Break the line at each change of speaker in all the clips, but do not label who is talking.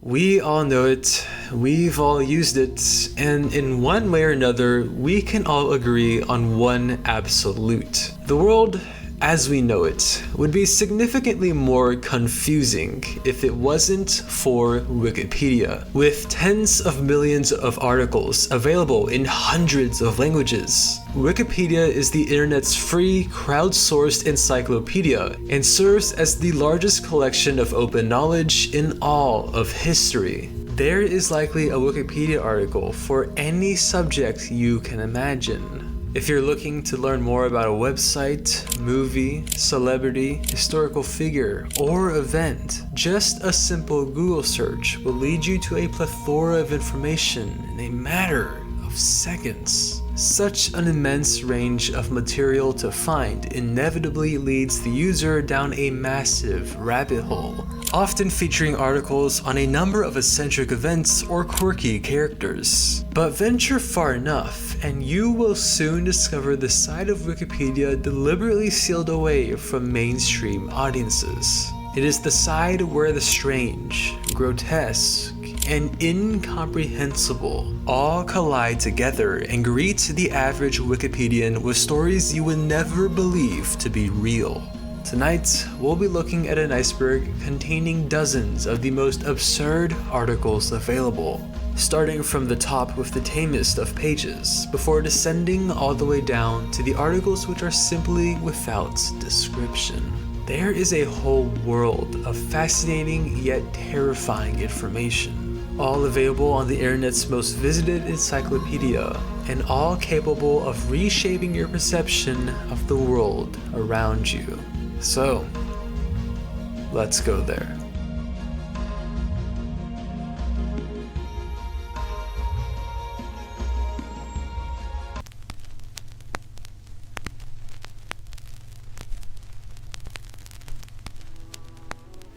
We all know it, we've all used it, and in one way or another, we can all agree on one absolute. The world, as we know it, would be significantly more confusing if it wasn't for Wikipedia. With tens of millions of articles available in hundreds of languages, Wikipedia is the internet's free, crowdsourced encyclopedia and serves as the largest collection of open knowledge in all of history. There is likely a Wikipedia article for any subject you can imagine. If you're looking to learn more about a website, movie, celebrity, historical figure, or event, just a simple Google search will lead you to a plethora of information in a matter of seconds. Such an immense range of material to find inevitably leads the user down a massive rabbit hole, often featuring articles on a number of eccentric events or quirky characters. But venture far enough, and you will soon discover the side of Wikipedia deliberately sealed away from mainstream audiences. It is the side where the strange, grotesque, and incomprehensible all collide together and greet the average Wikipedian with stories you would never believe to be real. Tonight, we'll be looking at an iceberg containing dozens of the most absurd articles available, starting from the top with the tamest of pages, before descending all the way down to the articles which are simply without description. There is a whole world of fascinating yet terrifying information, all available on the internet's most visited encyclopedia, and all capable of reshaping your perception of the world around you. So, let's go there.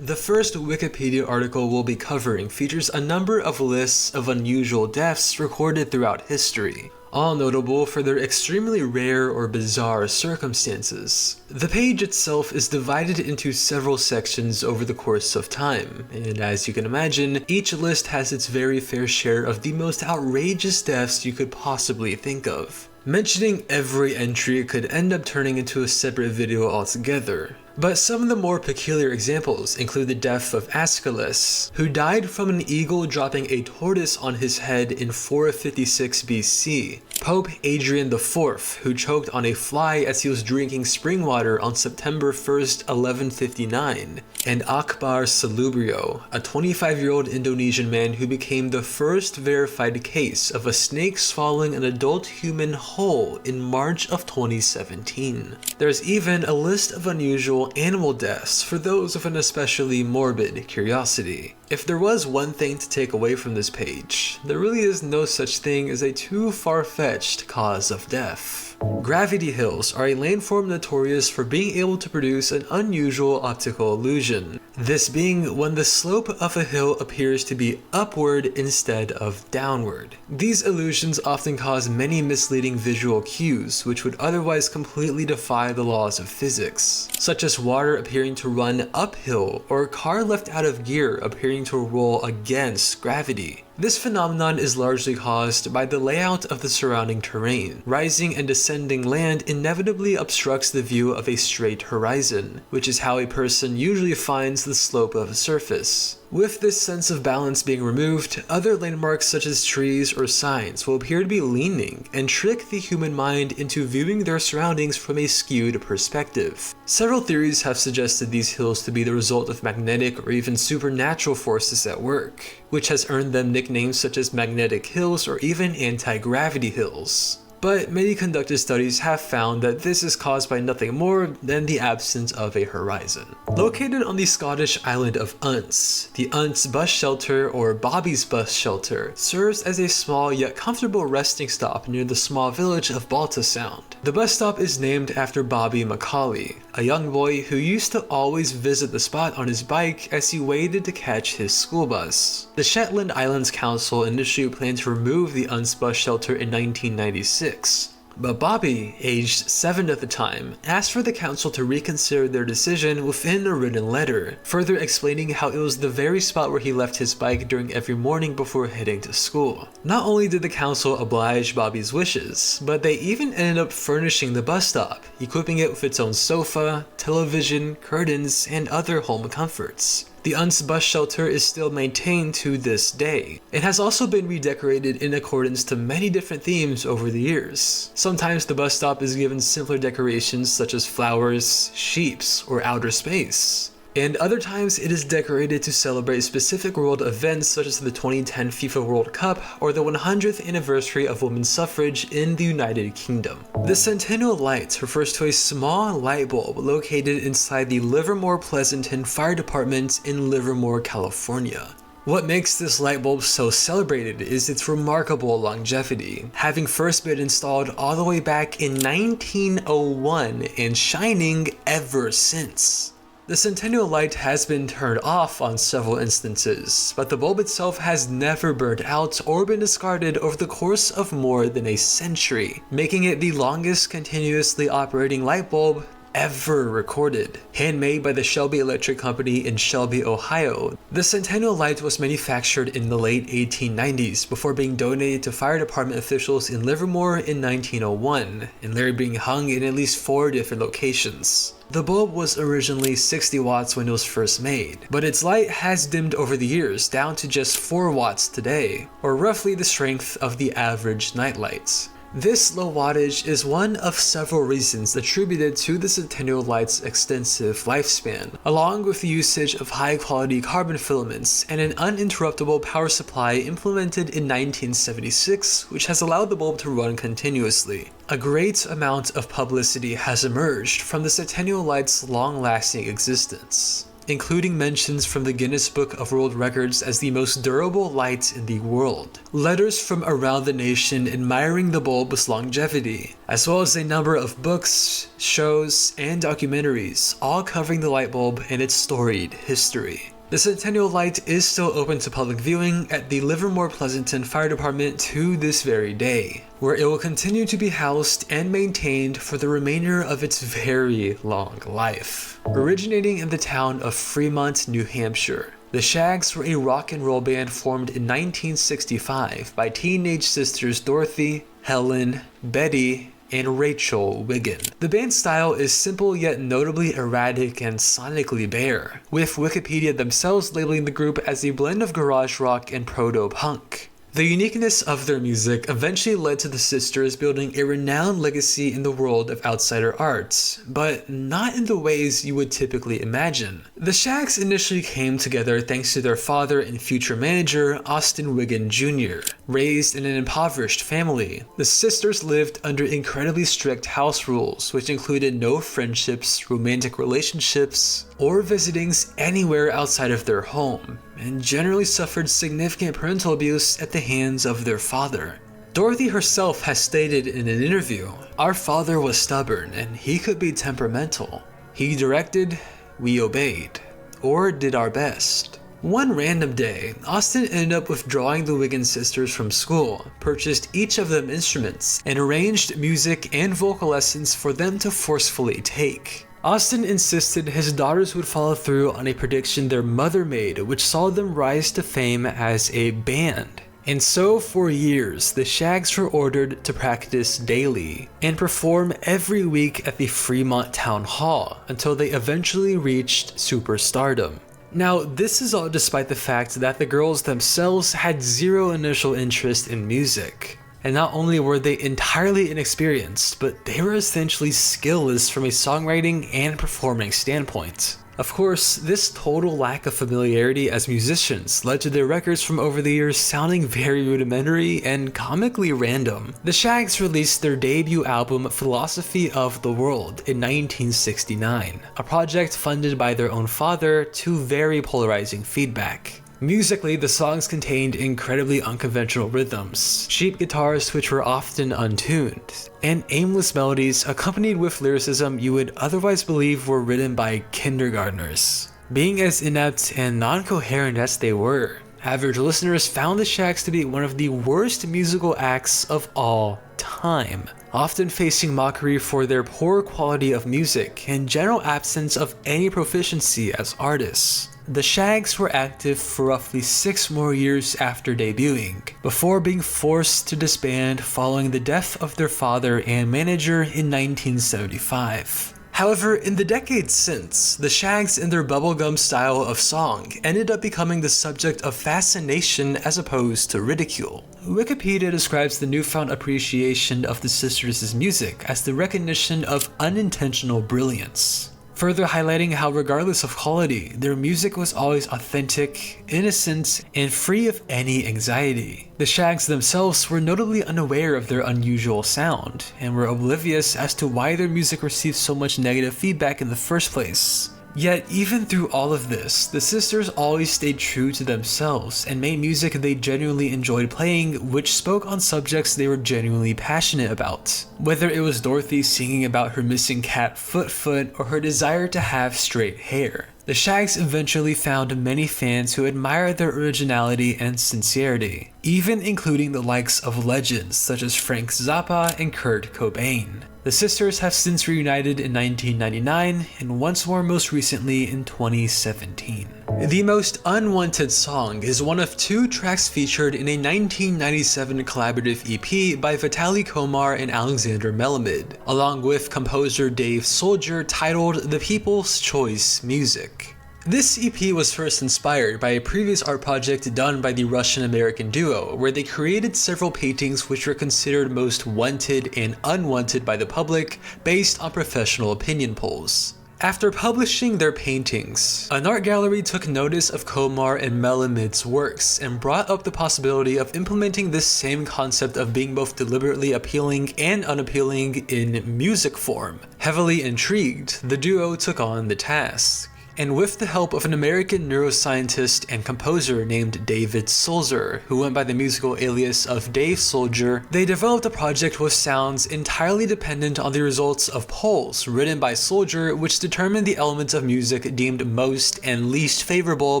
The first Wikipedia article we'll be covering features a number of lists of unusual deaths recorded throughout history, all notable for their extremely rare or bizarre circumstances. The page itself is divided into several sections over the course of time, and as you can imagine, each list has its very fair share of the most outrageous deaths you could possibly think of. Mentioning every entry could end up turning into a separate video altogether. But some of the more peculiar examples include the death of Aeschylus, who died from an eagle dropping a tortoise on his head in 456 BC, Pope Adrian IV, who choked on a fly as he was drinking spring water on September 1st, 1159, and Akbar Salubrio, a 25-year-old Indonesian man who became the first verified case of a snake swallowing an adult human whole in March of 2017. There's even a list of unusual animal deaths for those with an especially morbid curiosity. If there was one thing to take away from this page, there really is no such thing as a too far-fetched cause of death. Gravity hills are a landform notorious for being able to produce an unusual optical illusion, this being when the slope of a hill appears to be upward instead of downward. These illusions often cause many misleading visual cues which would otherwise completely defy the laws of physics, such as water appearing to run uphill or a car left out of gear appearing to roll against gravity. This phenomenon is largely caused by the layout of the surrounding terrain. Rising and descending land inevitably obstructs the view of a straight horizon, which is how a person usually finds the slope of a surface. With this sense of balance being removed, other landmarks such as trees or signs will appear to be leaning and trick the human mind into viewing their surroundings from a skewed perspective. Several theories have suggested these hills to be the result of magnetic or even supernatural forces at work, which has earned them nicknames such as magnetic hills or even anti-gravity hills. But many conducted studies have found that this is caused by nothing more than the absence of a horizon. Located on the Scottish island of Unst, the Unst Bus Shelter, or Bobby's Bus Shelter, serves as a small yet comfortable resting stop near the small village of Balta Sound. The bus stop is named after Bobby Macaulay, a young boy who used to always visit the spot on his bike as he waited to catch his school bus. The Shetland Islands Council initially planned to remove the Unst Bus Shelter in 1996, But Bobby, aged 7 at the time, asked for the council to reconsider their decision within a written letter, further explaining how it was the very spot where he left his bike during every morning before heading to school. Not only did the council oblige Bobby's wishes, but they even ended up furnishing the bus stop, equipping it with its own sofa, television, curtains, and other home comforts. The UNS bus shelter is still maintained to this day. It has also been redecorated in accordance to many different themes over the years. Sometimes the bus stop is given simpler decorations such as flowers, sheeps, or outer space. And other times it is decorated to celebrate specific world events such as the 2010 FIFA World Cup or the 100th anniversary of women's suffrage in the United Kingdom. The Centennial Light refers to a small light bulb located inside the Livermore Pleasanton Fire Department in Livermore, California. What makes this light bulb so celebrated is its remarkable longevity, having first been installed all the way back in 1901 and shining ever since. The Centennial Light has been turned off on several instances, but the bulb itself has never burned out or been discarded over the course of more than a century, making it the longest continuously operating light bulb ever recorded. Handmade by the Shelby Electric Company in Shelby, Ohio, the Centennial Light was manufactured in the late 1890s before being donated to fire department officials in Livermore in 1901, and later being hung in at least 4 different locations. The bulb was originally 60 watts when it was first made, but its light has dimmed over the years down to just 4 watts today, or roughly the strength of the average nightlight. This low wattage is one of several reasons attributed to the Centennial Light's extensive lifespan, along with the usage of high-quality carbon filaments and an uninterruptible power supply implemented in 1976, which has allowed the bulb to run continuously. A great amount of publicity has emerged from the Centennial Light's long-lasting existence, including mentions from the Guinness Book of World Records as the most durable light in the world, letters from around the nation admiring the bulb's longevity, as well as a number of books, shows, and documentaries, all covering the light bulb and its storied history. The Centennial Light is still open to public viewing at the Livermore Pleasanton Fire Department to this very day, where it will continue to be housed and maintained for the remainder of its very long life. Originating in the town of Fremont, New Hampshire, the Shags were a rock and roll band formed in 1965 by teenage sisters Dorothy, Helen, Betty, and Rachel Wiggin. The band's style is simple yet notably erratic and sonically bare, with Wikipedia themselves labeling the group as a blend of garage rock and proto-punk. The uniqueness of their music eventually led to the sisters building a renowned legacy in the world of outsider arts, but not in the ways you would typically imagine. The Shags initially came together thanks to their father and future manager, Austin Wiggin Jr. Raised in an impoverished family, the sisters lived under incredibly strict house rules, which included no friendships, romantic relationships, or visitings anywhere outside of their home, and generally suffered significant parental abuse at the hands of their father. Dorothy herself has stated in an interview, "Our father was stubborn and he could be temperamental. He directed, we obeyed, or did our best." One random day, Austin ended up withdrawing the Wiggin sisters from school, purchased each of them instruments, and arranged music and vocal lessons for them to forcefully take. Austin insisted his daughters would follow through on a prediction their mother made, which saw them rise to fame as a band. And so for years, the Shags were ordered to practice daily and perform every week at the Fremont Town Hall until they eventually reached superstardom. Now, this is all despite the fact that the girls themselves had zero initial interest in music. And not only were they entirely inexperienced, but they were essentially skillless from a songwriting and performing standpoint. Of course, this total lack of familiarity as musicians led to their records from over the years sounding very rudimentary and comically random. The Shags released their debut album Philosophy of the World in 1969, a project funded by their own father to very polarizing feedback. Musically, the songs contained incredibly unconventional rhythms, cheap guitars which were often untuned, and aimless melodies accompanied with lyricism you would otherwise believe were written by kindergartners. Being as inept and non-coherent as they were, Average listeners found the Shags to be one of the worst musical acts of all time, often facing mockery for their poor quality of music and general absence of any proficiency as artists. The Shags were active for roughly 6 more years after debuting, before being forced to disband following the death of their father and manager in 1975. However, in the decades since, the Shags and their bubblegum style of song ended up becoming the subject of fascination as opposed to ridicule. Wikipedia describes the newfound appreciation of the sisters' music as the recognition of unintentional brilliance, further highlighting how regardless of quality, their music was always authentic, innocent, and free of any anxiety. The Shags themselves were notably unaware of their unusual sound, and were oblivious as to why their music received so much negative feedback in the first place. Yet, even through all of this, the sisters always stayed true to themselves and made music they genuinely enjoyed playing, which spoke on subjects they were genuinely passionate about. Whether it was Dorothy singing about her missing cat Foot or her desire to have straight hair, the Shags eventually found many fans who admired their originality and sincerity, even including the likes of legends such as Frank Zappa and Kurt Cobain. The sisters have since reunited in 1999 and once more most recently in 2017. The Most Unwanted Song is one of 2 tracks featured in a 1997 collaborative EP by Vitaly Komar and Alexander Melamed, along with composer Dave Soldier, titled The People's Choice Music. This EP was first inspired by a previous art project done by the Russian-American duo, where they created several paintings which were considered most wanted and unwanted by the public based on professional opinion polls. After publishing their paintings, an art gallery took notice of Komar and Melamed's works and brought up the possibility of implementing this same concept of being both deliberately appealing and unappealing in music form. Heavily intrigued, the duo took on the task, and with the help of an American neuroscientist and composer named David Sulzer, who went by the musical alias of Dave Soldier, they developed a project with sounds entirely dependent on the results of polls written by Soldier, which determined the elements of music deemed most and least favorable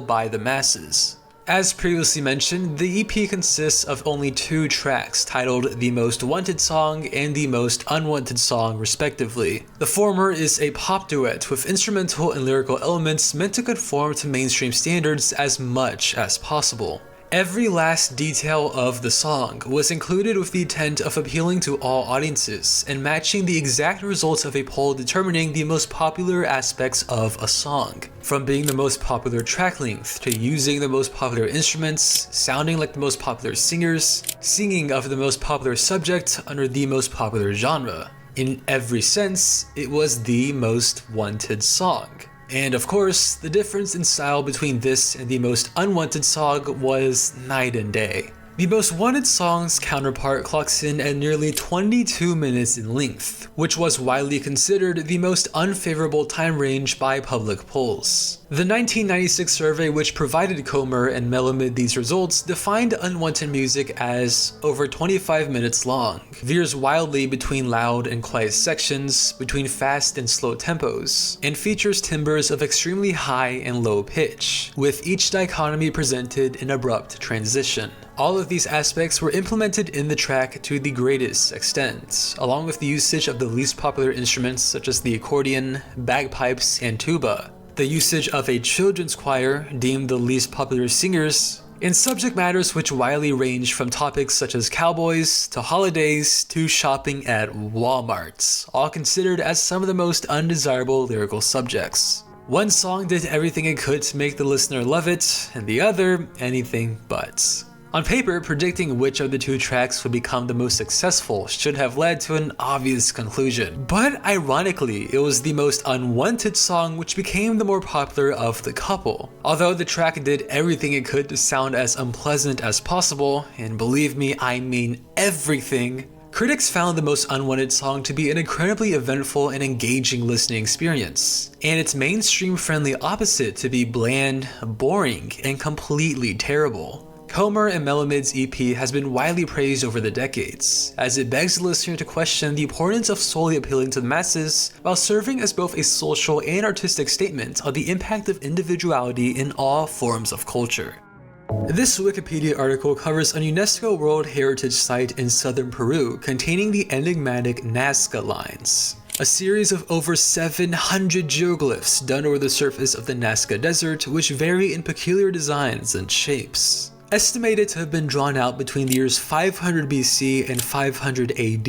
by the masses. As previously mentioned, the EP consists of only 2 tracks titled The Most Wanted Song and The Most Unwanted Song respectively. The former is a pop duet with instrumental and lyrical elements meant to conform to mainstream standards as much as possible. Every last detail of the song was included with the intent of appealing to all audiences and matching the exact results of a poll determining the most popular aspects of a song, from being the most popular track length to using the most popular instruments, sounding like the most popular singers, singing of the most popular subject under the most popular genre. In every sense, it was the most wanted song. And of course, the difference in style between this and the Most Unwanted Song was night and day. The Most Wanted Song's counterpart clocks in at nearly 22 minutes in length, which was widely considered the most unfavorable time range by public polls. The 1996 survey, which provided Comer and Melamed these results, defined unwanted music as over 25 minutes long, veers wildly between loud and quiet sections, between fast and slow tempos, and features timbres of extremely high and low pitch, with each dichotomy presented in abrupt transition. All of these aspects were implemented in the track to the greatest extent, along with the usage of the least popular instruments such as the accordion, bagpipes, and tuba, the usage of a children's choir, deemed the least popular singers, and subject matters which widely range from topics such as cowboys, to holidays, to shopping at Walmart, all considered as some of the most undesirable lyrical subjects. One song did everything it could to make the listener love it, and the other, anything but. On paper, predicting which of the 2 tracks would become the most successful should have led to an obvious conclusion. But ironically, it was the Most Unwanted Song which became the more popular of the couple. Although the track did everything it could to sound as unpleasant as possible, and believe me, I mean everything, critics found the Most Unwanted Song to be an incredibly eventful and engaging listening experience, and its mainstream-friendly opposite to be bland, boring, and completely terrible. Comer and Melamed's EP has been widely praised over the decades, as it begs the listener to question the importance of solely appealing to the masses while serving as both a social and artistic statement on the impact of individuality in all forms of culture. This Wikipedia article covers a UNESCO World Heritage Site in southern Peru containing the enigmatic Nazca Lines, a series of over 700 geoglyphs done over the surface of the Nazca Desert, which vary in peculiar designs and shapes. Estimated to have been drawn out between the years 500 BC and 500 AD,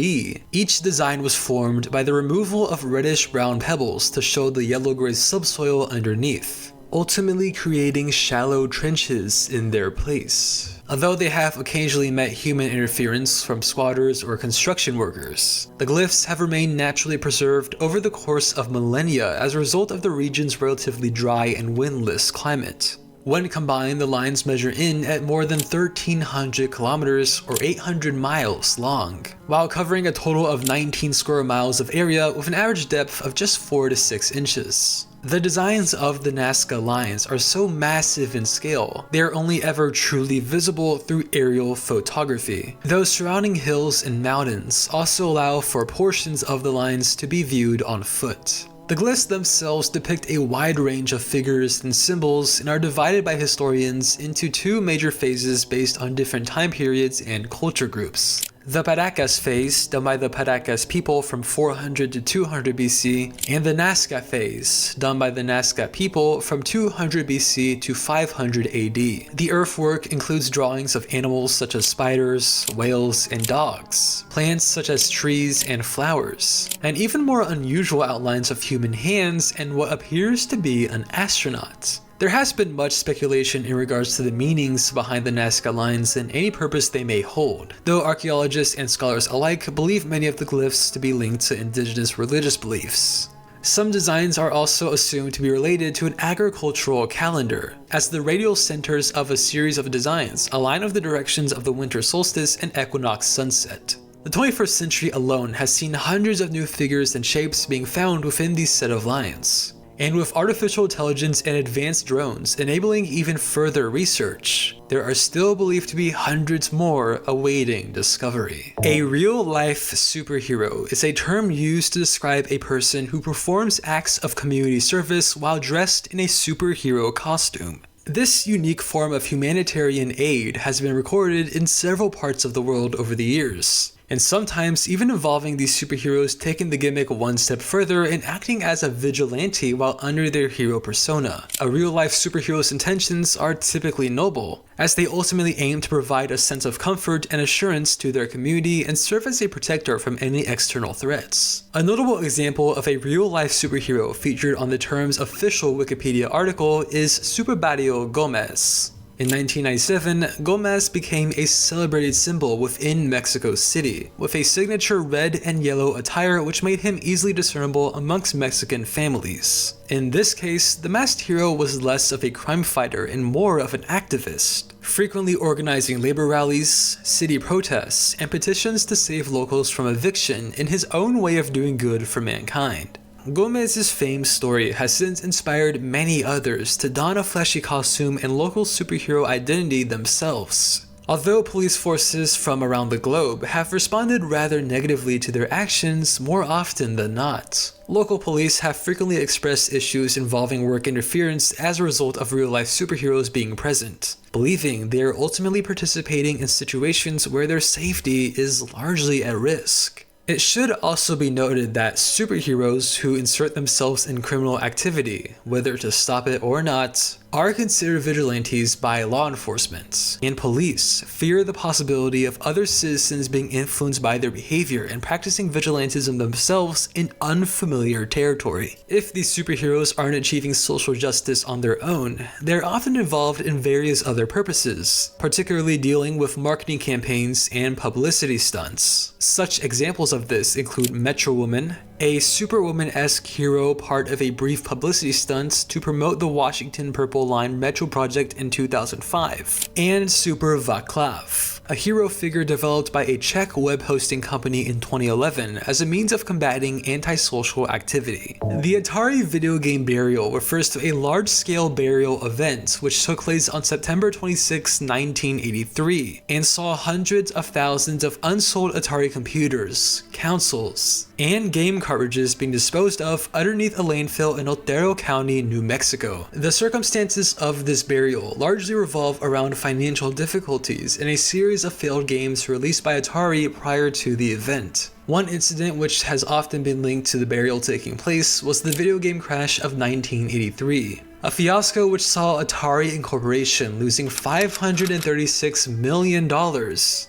each design was formed by the removal of reddish-brown pebbles to show the yellow-gray subsoil underneath, ultimately creating shallow trenches in their place. Although they have occasionally met human interference from squatters or construction workers, the glyphs have remained naturally preserved over the course of millennia as a result of the region's relatively dry and windless climate. When combined, the lines measure in at more than 1,300 kilometers or 800 miles long, while covering a total of 19 square miles of area with an average depth of just 4 to 6 inches. The designs of the Nazca Lines are so massive in scale, they are only ever truly visible through aerial photography. Those surrounding hills and mountains also allow for portions of the lines to be viewed on foot. The glyphs themselves depict a wide range of figures and symbols and are divided by historians into two major phases based on different time periods and culture groups. The Paracas phase, done by the Paracas people from 400 to 200 BC, and the Nazca phase, done by the Nazca people from 200 BC to 500 AD. The earthwork includes drawings of animals such as spiders, whales, and dogs, plants such as trees and flowers, and even more unusual outlines of human hands and what appears to be an astronaut. There has been much speculation in regards to the meanings behind the Nazca Lines and any purpose they may hold, though archaeologists and scholars alike believe many of the glyphs to be linked to indigenous religious beliefs. Some designs are also assumed to be related to an agricultural calendar, as the radial centers of a series of designs align with the directions of the winter solstice and equinox sunset. The 21st century alone has seen hundreds of new figures and shapes being found within these set of lines. And with artificial intelligence and advanced drones enabling even further research, there are still believed to be hundreds more awaiting discovery. A real-life superhero is a term used to describe a person who performs acts of community service while dressed in a superhero costume. This unique form of humanitarian aid has been recorded in several parts of the world over the years, and sometimes even involving these superheroes taking the gimmick one step further and acting as a vigilante while under their hero persona. A real-life superhero's intentions are typically noble, as they ultimately aim to provide a sense of comfort and assurance to their community and serve as a protector from any external threats. A notable example of a real-life superhero featured on the term's official Wikipedia article is Super Barrio Gomez. In 1997, Gomez became a celebrated symbol within Mexico City, with a signature red and yellow attire which made him easily discernible amongst Mexican families. In this case, the masked hero was less of a crime fighter and more of an activist, frequently organizing labor rallies, city protests, and petitions to save locals from eviction in his own way of doing good for mankind. Gomez's famed story has since inspired many others to don a flashy costume and local superhero identity themselves. Although police forces from around the globe have responded rather negatively to their actions more often than not, local police have frequently expressed issues involving work interference as a result of real-life superheroes being present, believing they are ultimately participating in situations where their safety is largely at risk. It should also be noted that superheroes who insert themselves in criminal activity, whether to stop it or not, are considered vigilantes by law enforcement, and police fear the possibility of other citizens being influenced by their behavior and practicing vigilantism themselves in unfamiliar territory. If these superheroes aren't achieving social justice on their own, they're often involved in various other purposes, particularly dealing with marketing campaigns and publicity stunts. Such examples of this include Metro Woman, a Superwoman-esque hero part of a brief publicity stunt to promote the Washington Purple Line Metro project in 2005, and Super Vaclav, a hero figure developed by a Czech web hosting company in 2011 as a means of combating antisocial activity. The Atari video game burial refers to a large-scale burial event which took place on September 26, 1983, and saw hundreds of thousands of unsold Atari computers, consoles, and game cartridges cartridges being disposed of underneath a landfill in Otero County, New Mexico. The circumstances of this burial largely revolve around financial difficulties and a series of failed games released by Atari prior to the event. One incident which has often been linked to the burial taking place was the video game crash of 1983. A fiasco which saw Atari Incorporation losing $536 million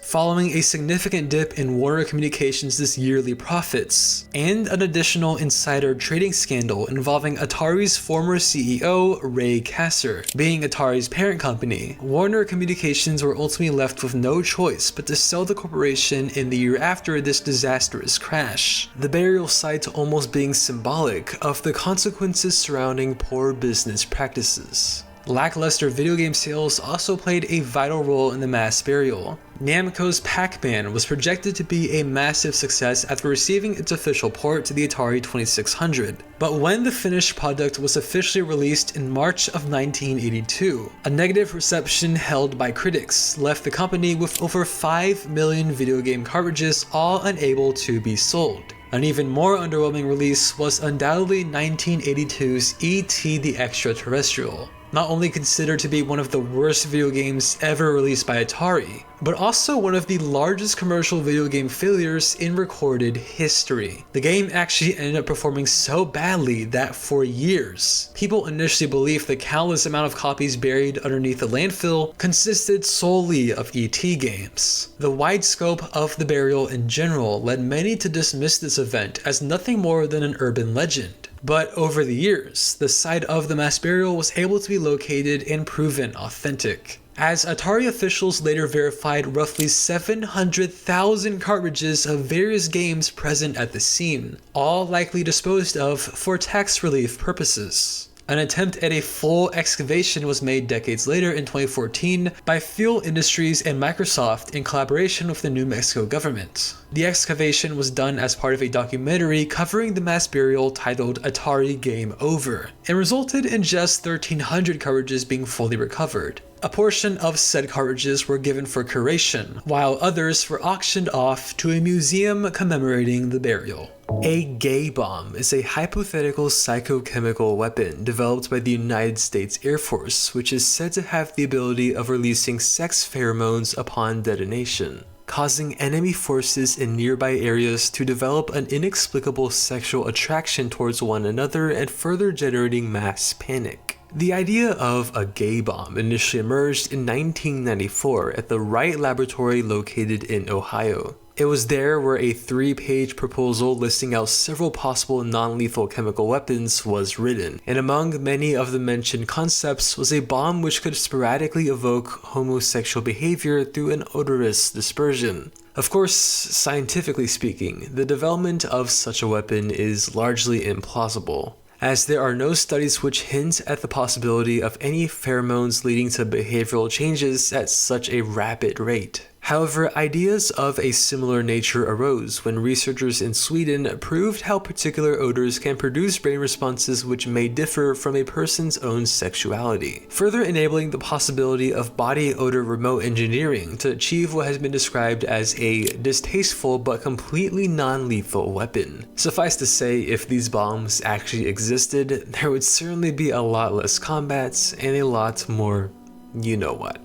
following a significant dip in Warner Communications' yearly profits, and an additional insider trading scandal involving Atari's former CEO, Ray Kasser, being Atari's parent company. Warner Communications were ultimately left with no choice but to sell the corporation in the year after this disastrous crash, the burial site almost being symbolic of the consequences surrounding poor business practices. Lackluster video game sales also played a vital role in the mass burial. Namco's Pac-Man was projected to be a massive success after receiving its official port to the Atari 2600, but when the finished product was officially released in March of 1982, a negative reception held by critics left the company with over 5 million video game cartridges all unable to be sold. An even more underwhelming release was undoubtedly 1982's E.T. the Extraterrestrial, not only considered to be one of the worst video games ever released by Atari, but also one of the largest commercial video game failures in recorded history. The game actually ended up performing so badly that for years, people initially believed the countless amount of copies buried underneath the landfill consisted solely of ET games. The wide scope of the burial in general led many to dismiss this event as nothing more than an urban legend. But over the years, the site of the mass burial was able to be located and proven authentic, as Atari officials later verified roughly 700,000 cartridges of various games present at the scene, all likely disposed of for tax relief purposes. An attempt at a full excavation was made decades later in 2014 by Fuel Industries and Microsoft in collaboration with the New Mexico government. The excavation was done as part of a documentary covering the mass burial titled Atari Game Over, and resulted in just 1,300 cartridges being fully recovered. A portion of said cartridges were given for curation, while others were auctioned off to a museum commemorating the burial. A gay bomb is a hypothetical psychochemical weapon developed by the United States Air Force, which is said to have the ability of releasing sex pheromones upon detonation, causing enemy forces in nearby areas to develop an inexplicable sexual attraction towards one another and further generating mass panic. The idea of a gay bomb initially emerged in 1994 at the Wright Laboratory located in Ohio. It was there where a 3-page proposal listing out several possible non-lethal chemical weapons was written, and among many of the mentioned concepts was a bomb which could sporadically evoke homosexual behavior through an odorous dispersion. Of course, scientifically speaking, the development of such a weapon is largely implausible, as there are no studies which hint at the possibility of any pheromones leading to behavioral changes at such a rapid rate. However, ideas of a similar nature arose when researchers in Sweden proved how particular odors can produce brain responses which may differ from a person's own sexuality, further enabling the possibility of body odor remote engineering to achieve what has been described as a distasteful but completely non-lethal weapon. Suffice to say, if these bombs actually existed, there would certainly be a lot less combats and a lot more you know what.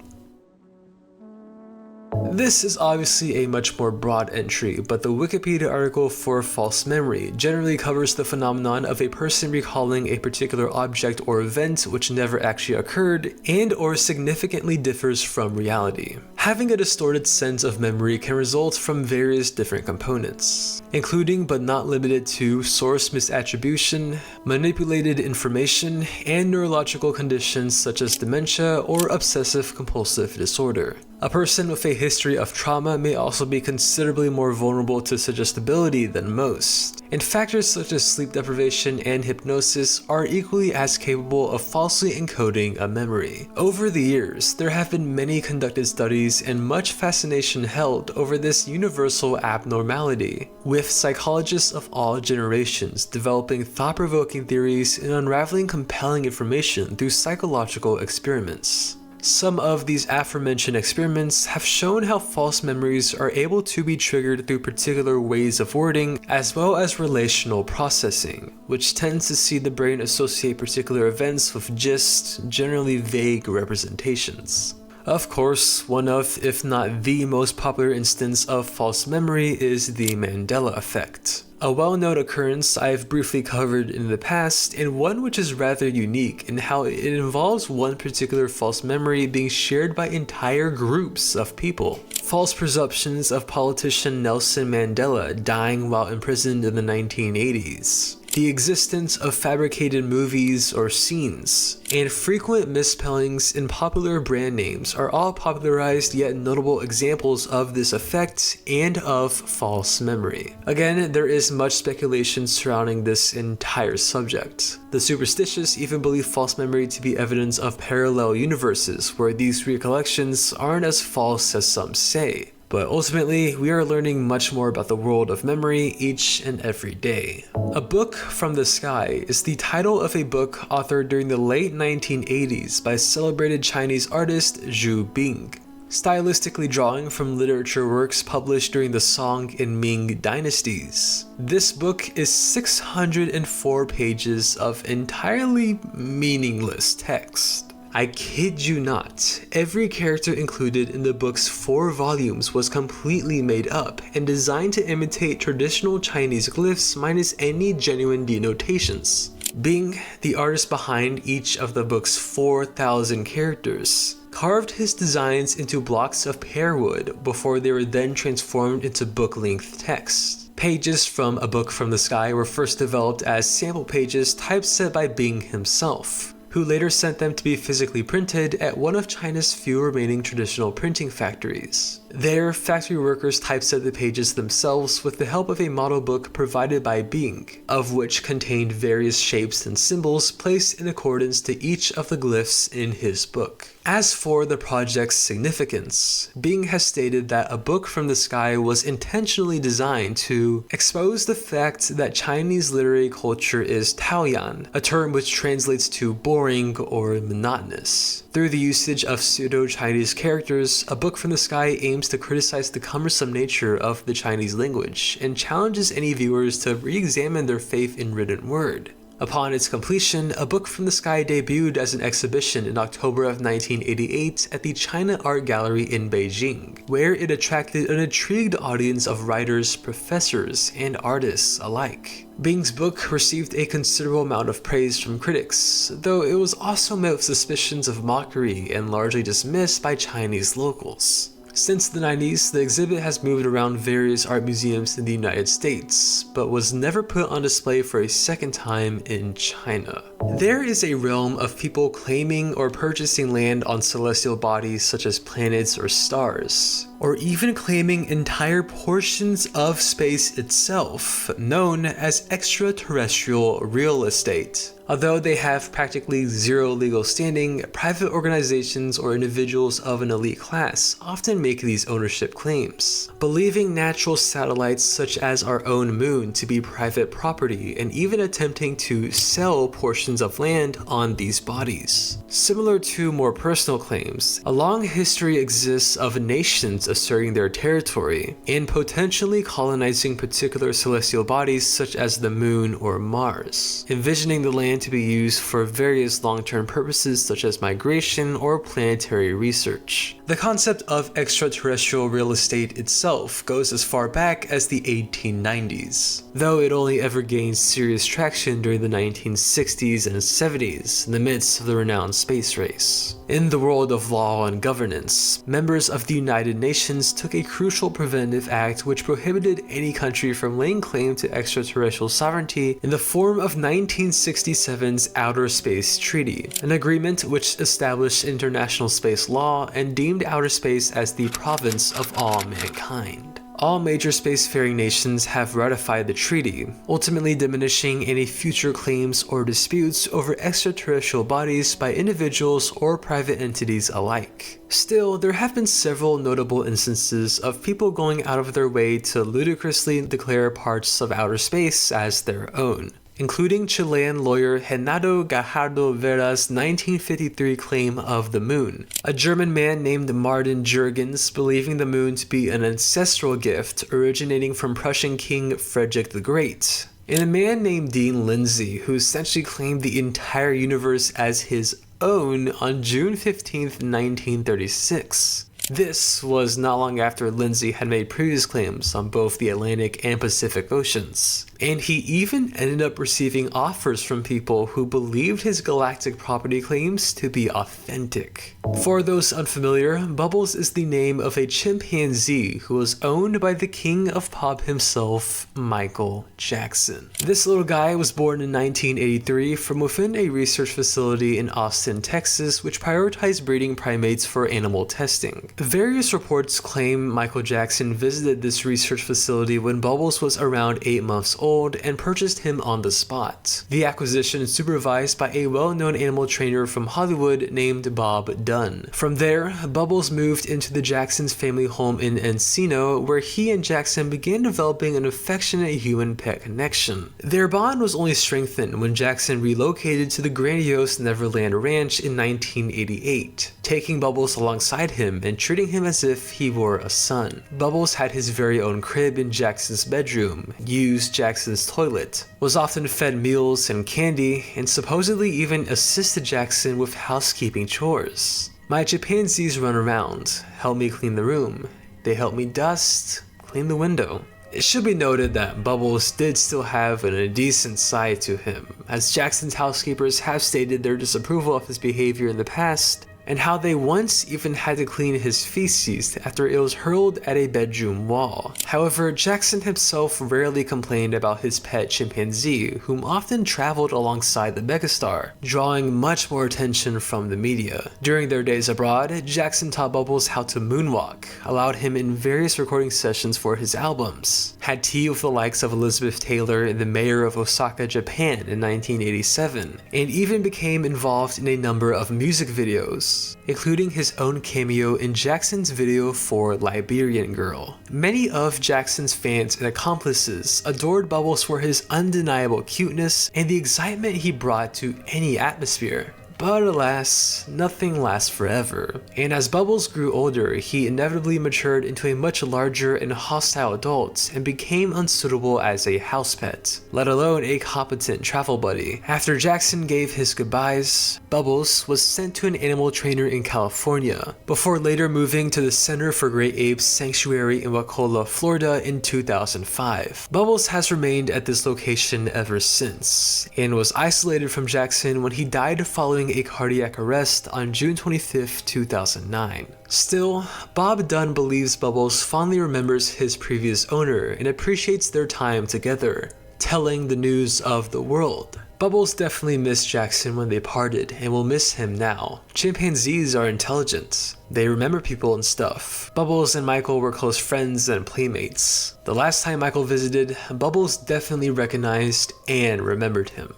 This is obviously a much more broad entry, but the Wikipedia article for false memory generally covers the phenomenon of a person recalling a particular object or event which never actually occurred and or significantly differs from reality. Having a distorted sense of memory can result from various different components, including but not limited to source misattribution, manipulated information, and neurological conditions such as dementia or obsessive-compulsive disorder. A person with a history of trauma may also be considerably more vulnerable to suggestibility than most, and factors such as sleep deprivation and hypnosis are equally as capable of falsely encoding a memory. Over the years, there have been many conducted studies and much fascination held over this universal abnormality, with psychologists of all generations developing thought-provoking theories and unraveling compelling information through psychological experiments. Some of these aforementioned experiments have shown how false memories are able to be triggered through particular ways of wording as well as relational processing, which tends to see the brain associate particular events with just generally vague representations. Of course, one of, if not the most popular instance of false memory is the Mandela effect. A well-known occurrence I've briefly covered in the past, and one which is rather unique in how it involves one particular false memory being shared by entire groups of people. False presumptions of politician Nelson Mandela dying while imprisoned in the 1980s. The existence of fabricated movies or scenes, and frequent misspellings in popular brand names are all popularized yet notable examples of this effect and of false memory. Again, there is much speculation surrounding this entire subject. The superstitious even believe false memory to be evidence of parallel universes where these recollections aren't as false as some say. But ultimately, we are learning much more about the world of memory each and every day. A Book from the Sky is the title of a book authored during the late 1980s by celebrated Chinese artist Zhu Bing, stylistically drawing from literature works published during the Song and Ming dynasties. This book is 604 pages of entirely meaningless text. I kid you not, every character included in the book's 4 volumes was completely made up and designed to imitate traditional Chinese glyphs minus any genuine denotations. Bing, the artist behind each of the book's 4,000 characters, carved his designs into blocks of pear wood before they were then transformed into book-length text. Pages from A Book from the Sky were first developed as sample pages typeset by Bing himself, who later sent them to be physically printed at one of China's few remaining traditional printing factories. There, factory workers typeset the pages themselves with the help of a model book provided by Bing, of which contained various shapes and symbols placed in accordance to each of the glyphs in his book. As for the project's significance, Bing has stated that A Book from the Sky was intentionally designed to expose the fact that Chinese literary culture is taoyan, a term which translates to boring or monotonous. Through the usage of pseudo-Chinese characters, A Book from the Sky aims to criticize the cumbersome nature of the Chinese language and challenges any viewers to re-examine their faith in written word. Upon its completion, A Book from the Sky debuted as an exhibition in October of 1988 at the China Art Gallery in Beijing, where it attracted an intrigued audience of writers, professors, and artists alike. Bing's book received a considerable amount of praise from critics, though it was also met with suspicions of mockery and largely dismissed by Chinese locals. Since the 90s, the exhibit has moved around various art museums in the United States, but was never put on display for a second time in China. There is a realm of people claiming or purchasing land on celestial bodies such as planets or stars, or even claiming entire portions of space itself, known as extraterrestrial real estate. Although they have practically zero legal standing, private organizations or individuals of an elite class often make these ownership claims, believing natural satellites such as our own moon to be private property and even attempting to sell portions of land on these bodies. Similar to more personal claims, a long history exists of nations asserting their territory and potentially colonizing particular celestial bodies such as the moon or Mars, envisioning the land to be used for various long-term purposes such as migration or planetary research. The concept of extraterrestrial real estate itself goes as far back as the 1890s, though it only ever gained serious traction during the 1960s and 70s in the midst of the renowned space race. In the world of law and governance, members of the United Nations took a crucial preventative act which prohibited any country from laying claim to extraterrestrial sovereignty in the form of 1967's Outer Space Treaty, an agreement which established international space law and deemed outer space as the province of all mankind. All major spacefaring nations have ratified the treaty, ultimately diminishing any future claims or disputes over extraterrestrial bodies by individuals or private entities alike. Still, there have been several notable instances of people going out of their way to ludicrously declare parts of outer space as their own. including Chilean lawyer Renato Gajardo Vera's 1953 claim of the moon, a German man named Martin Jurgens believing the moon to be an ancestral gift originating from Prussian King Frederick the Great, and a man named Dean Lindsay who essentially claimed the entire universe as his own on June 15, 1936. This was not long after Lindsay had made previous claims on both the Atlantic and Pacific Oceans, and he even ended up receiving offers from people who believed his galactic property claims to be authentic. For those unfamiliar, Bubbles is the name of a chimpanzee who was owned by the king of pop himself, Michael Jackson. This little guy was born in 1983 from within a research facility in Austin, Texas, which prioritized breeding primates for animal testing. Various reports claim Michael Jackson visited this research facility when Bubbles was around 8 months old and purchased him on the spot. The acquisition is supervised by a well-known animal trainer from Hollywood named Bob Dunn. From there, Bubbles moved into the Jackson's family home in Encino, where he and Jackson began developing an affectionate human-pet connection. Their bond was only strengthened when Jackson relocated to the grandiose Neverland Ranch in 1988, taking Bubbles alongside him and treating him as if he were a son. Bubbles had his very own crib in Jackson's bedroom, used Jackson's toilet, was often fed meals and candy, and supposedly even assisted Jackson with housekeeping chores. My chimpanzees run around, help me clean the room, they help me dust, clean the window. It should be noted that Bubbles did still have an indecent side to him, as Jackson's housekeepers have stated their disapproval of his behavior in the past, and how they once even had to clean his feces after it was hurled at a bedroom wall. However, Jackson himself rarely complained about his pet chimpanzee, whom often traveled alongside the megastar, drawing much more attention from the media. During their days abroad, Jackson taught Bubbles how to moonwalk, allowed him in various recording sessions for his albums, had tea with the likes of Elizabeth Taylor and the mayor of Osaka, Japan in 1987, and even became involved in a number of music videos, including his own cameo in Jackson's video for Liberian Girl. Many of Jackson's fans and accomplices adored Bubbles for his undeniable cuteness and the excitement he brought to any atmosphere. But alas, nothing lasts forever, and as Bubbles grew older, he inevitably matured into a much larger and hostile adult and became unsuitable as a house pet, let alone a competent travel buddy. After Jackson gave his goodbyes, Bubbles was sent to an animal trainer in California, before later moving to the Center for Great Apes Sanctuary in Wakulla, Florida in 2005. Bubbles has remained at this location ever since, and was isolated from Jackson when he died following a cardiac arrest on June 25, 2009. Still, Bob Dunn believes Bubbles fondly remembers his previous owner and appreciates their time together, telling the news of the world. Bubbles definitely missed Jackson when they parted and will miss him now. Chimpanzees are intelligent. They remember people and stuff. Bubbles and Michael were close friends and playmates. The last time Michael visited, Bubbles definitely recognized and remembered him.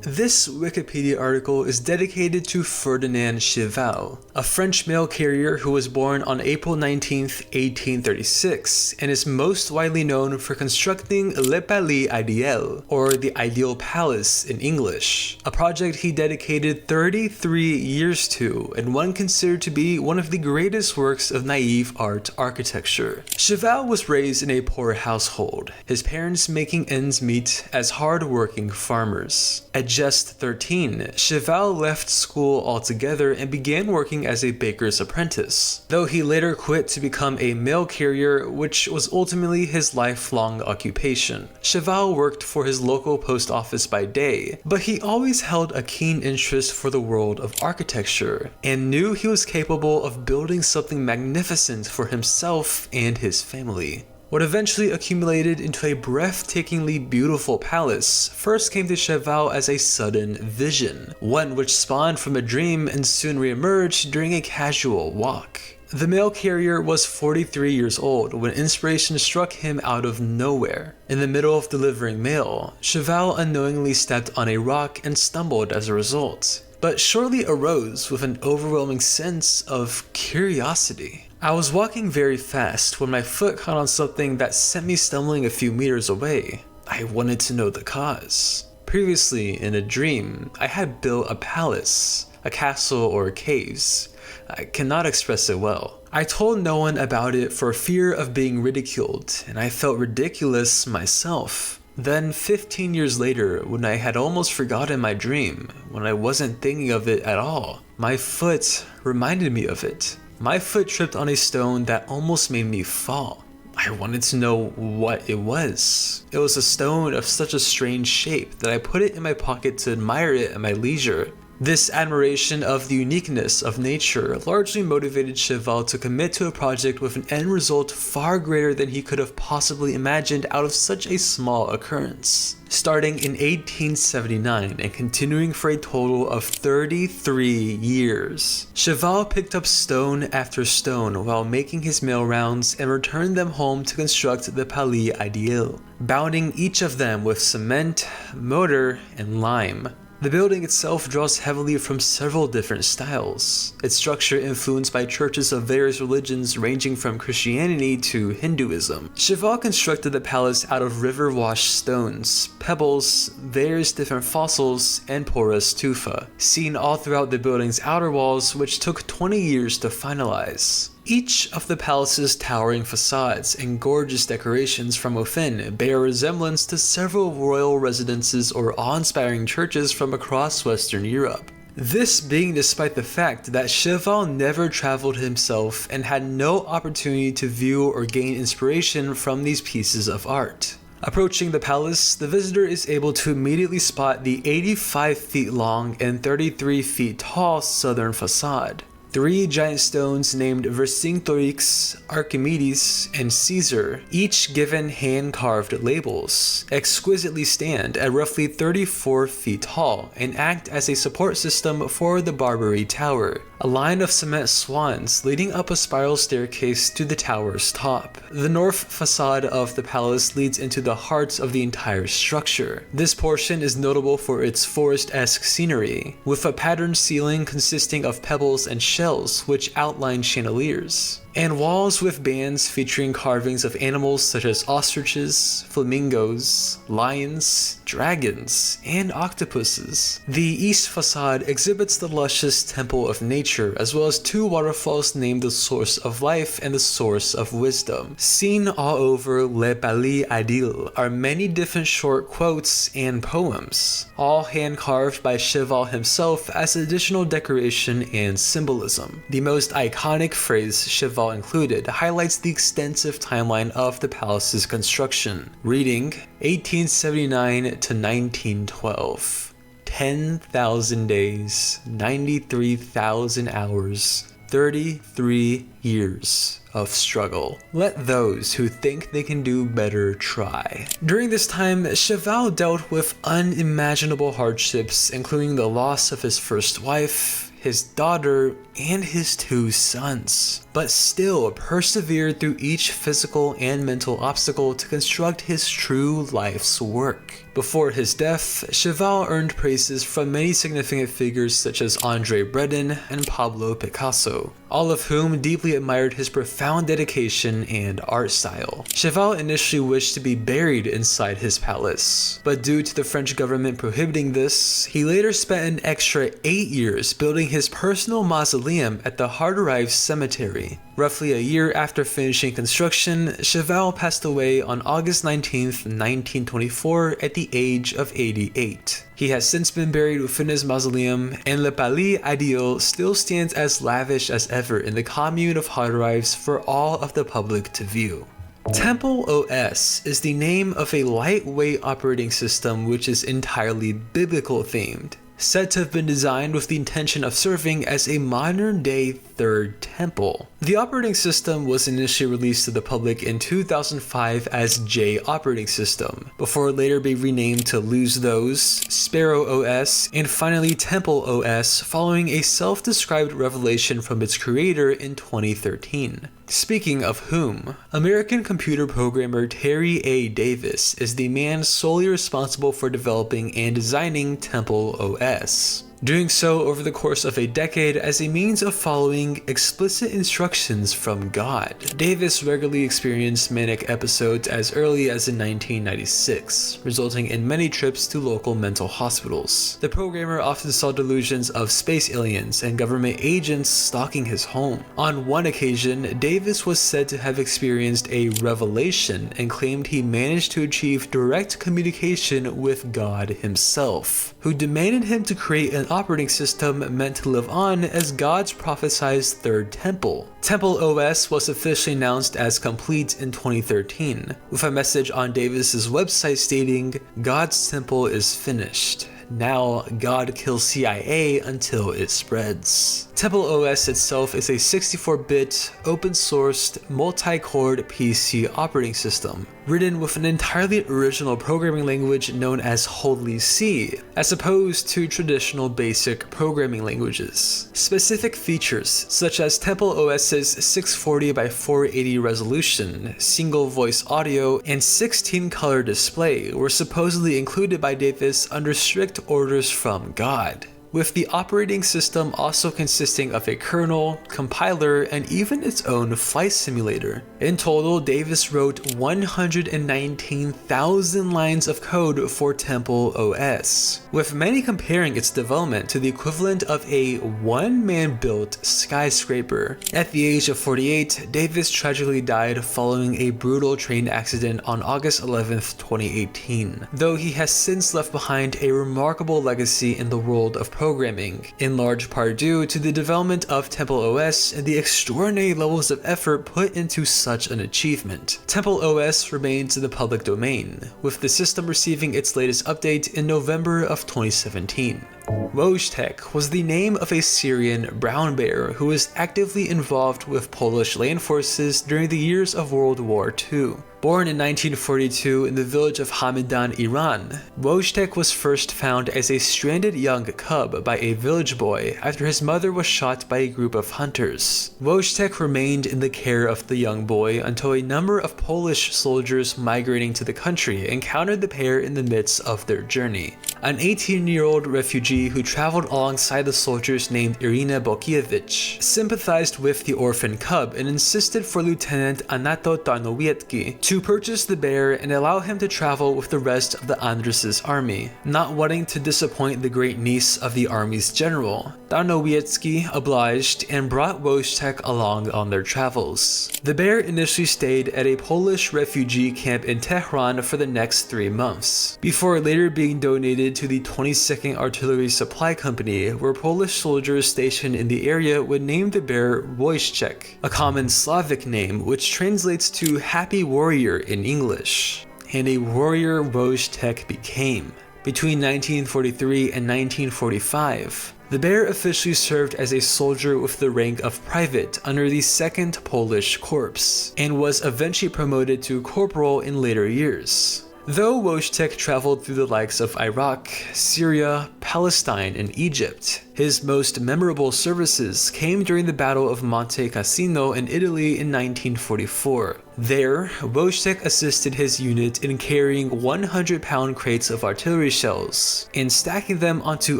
This Wikipedia article is dedicated to Ferdinand Cheval, a French mail carrier who was born on April 19, 1836, and is most widely known for constructing Le Palais Ideal, or the Ideal Palace in English, a project he dedicated 33 years to, and one considered to be one of the greatest works of naive art architecture. Cheval was raised in a poor household, his parents making ends meet as hard-working farmers. At just 13, Cheval left school altogether and began working as a baker's apprentice, though he later quit to become a mail carrier, which was ultimately his lifelong occupation. Cheval worked for his local post office by day, but he always held a keen interest for the world of architecture, and knew he was capable of building something magnificent for himself and his family. What eventually accumulated into a breathtakingly beautiful palace first came to Cheval as a sudden vision, one which spawned from a dream and soon re-emerged during a casual walk. The mail carrier was 43 years old when inspiration struck him out of nowhere. In the middle of delivering mail, Cheval unknowingly stepped on a rock and stumbled as a result, but shortly arose with an overwhelming sense of curiosity. I was walking very fast when my foot caught on something that sent me stumbling a few meters away. I wanted to know the cause. Previously, in a dream, I had built a palace, a castle, or caves. I cannot express it well. I told no one about it for fear of being ridiculed, and I felt ridiculous myself. Then 15 years later, when I had almost forgotten my dream, when I wasn't thinking of it at all, my foot reminded me of it. My foot tripped on a stone that almost made me fall. I wanted to know what it was. It was a stone of such a strange shape that I put it in my pocket to admire it at my leisure. This admiration of the uniqueness of nature largely motivated Cheval to commit to a project with an end result far greater than he could have possibly imagined out of such a small occurrence. Starting in 1879 and continuing for a total of 33 years, Cheval picked up stone after stone while making his mail rounds and returned them home to construct the Palais Ideal, bounding each of them with cement, mortar, and lime. The building itself draws heavily from several different styles, its structure influenced by churches of various religions ranging from Christianity to Hinduism. Cheval constructed the palace out of river-washed stones, pebbles, various different fossils, and porous tufa, seen all throughout the building's outer walls, which took 20 years to finalize. Each of the palace's towering facades and gorgeous decorations from within bear resemblance to several royal residences or awe-inspiring churches from across Western Europe. This being despite the fact that Cheval never traveled himself and had no opportunity to view or gain inspiration from these pieces of art. Approaching the palace, the visitor is able to immediately spot the 85 feet long and 33 feet tall southern facade. 3 giant stones named Vercingetorix, Archimedes, and Caesar, each given hand-carved labels, exquisitely stand at roughly 34 feet tall and act as a support system for the Barbary Tower, a line of cement swans leading up a spiral staircase to the tower's top. The north facade of the palace leads into the heart of the entire structure. This portion is notable for its forest-esque scenery, with a patterned ceiling consisting of pebbles and shells which outline chandeliers, and walls with bands featuring carvings of animals such as ostriches, flamingos, lions, dragons, and octopuses. The east facade exhibits the luscious temple of nature, as well as 2 waterfalls named the Source of Life and the Source of Wisdom. Seen all over Le Palais Ideal are many different short quotes and poems, all hand-carved by Cheval himself as additional decoration and symbolism. The most iconic phrase Cheval included highlights the extensive timeline of the palace's construction, reading 1879 to 1912. 10,000 days, 93,000 hours, 33 years of struggle. Let those who think they can do better try. During this time, Cheval dealt with unimaginable hardships, including the loss of his first wife, his daughter, and his 2 sons, but still persevered through each physical and mental obstacle to construct his true life's work. Before his death, Cheval earned praises from many significant figures such as André Breton and Pablo Picasso, all of whom deeply admired his profound dedication and art style. Cheval initially wished to be buried inside his palace, but due to the French government prohibiting this, he later spent an extra 8 years building his personal mausoleum at the Harderive Cemetery. Roughly a year after finishing construction, Cheval passed away on August 19, 1924 at the age of 88. He has since been buried within his mausoleum, and Le Palais Ideal still stands as lavish as ever in the commune of Harderives for all of the public to view. Temple OS is the name of a lightweight operating system which is entirely biblical themed, said to have been designed with the intention of serving as a modern-day third temple. The operating system was initially released to the public in 2005 as J Operating System, before later being renamed to Lose Those, Sparrow OS, and finally Temple OS following a self-described revelation from its creator in 2013. Speaking of whom, American computer programmer Terry A. Davis is the man solely responsible for developing and designing Temple OS. doing so over the course of a decade as a means of following explicit instructions from God. Davis regularly experienced manic episodes as early as in 1996, resulting in many trips to local mental hospitals. The programmer often saw delusions of space aliens and government agents stalking his home. On one occasion, Davis was said to have experienced a revelation and claimed he managed to achieve direct communication with God himself, who demanded him to create an operating system meant to live on as God's prophesied third temple. Temple OS was officially announced as complete in 2013, with a message on Davis's website stating, "God's temple is finished. Now, God kills CIA until it spreads." Temple OS itself is a 64-bit, open-sourced, multi-cored PC operating system, written with an entirely original programming language known as Holy C, as opposed to traditional basic programming languages. Specific features, such as Temple OS's 640 by 480 resolution, single voice audio, and 16-color display, were supposedly included by Davis under strict orders from God, with the operating system also consisting of a kernel, compiler, and even its own flight simulator. In total, Davis wrote 119,000 lines of code for Temple OS, with many comparing its development to the equivalent of a one-man built skyscraper. At the age of 48, Davis tragically died following a brutal train accident on August 11, 2018, though he has since left behind a remarkable legacy in the world of programming, in large part due to the development of Temple OS and the extraordinary levels of effort put into such an achievement. Temple OS remains in the public domain, with the system receiving its latest update in November of 2017. Wojtek was the name of a Syrian brown bear who was actively involved with Polish land forces during the years of World War II. Born in 1942 in the village of Hamadan, Iran, Wojtek was first found as a stranded young cub by a village boy after his mother was shot by a group of hunters. Wojtek remained in the care of the young boy until a number of Polish soldiers migrating to the country encountered the pair in the midst of their journey. An 18-year-old refugee who traveled alongside the soldiers named Irina Bokiewicz sympathized with the orphan cub and insisted for Lieutenant Anato Tarnowiecki to purchase the bear and allow him to travel with the rest of the Andres' army. Not wanting to disappoint the great niece of the army's general, Tarnowiecki obliged and brought Wojtek along on their travels. The bear initially stayed at a Polish refugee camp in Tehran for the next 3 months, before later being donated to the 22nd Artillery Supply Company, where Polish soldiers stationed in the area would name the bear Wojciech, a common Slavic name which translates to happy warrior in English. And a warrior Wojciech became. Between 1943 and 1945, the bear officially served as a soldier with the rank of private under the 2nd Polish Corps, and was eventually promoted to corporal in later years. Though Wojtek traveled through the likes of Iraq, Syria, Palestine, and Egypt, his most memorable services came during the Battle of Monte Cassino in Italy in 1944. There, Wojtek assisted his unit in carrying 100-pound crates of artillery shells and stacking them onto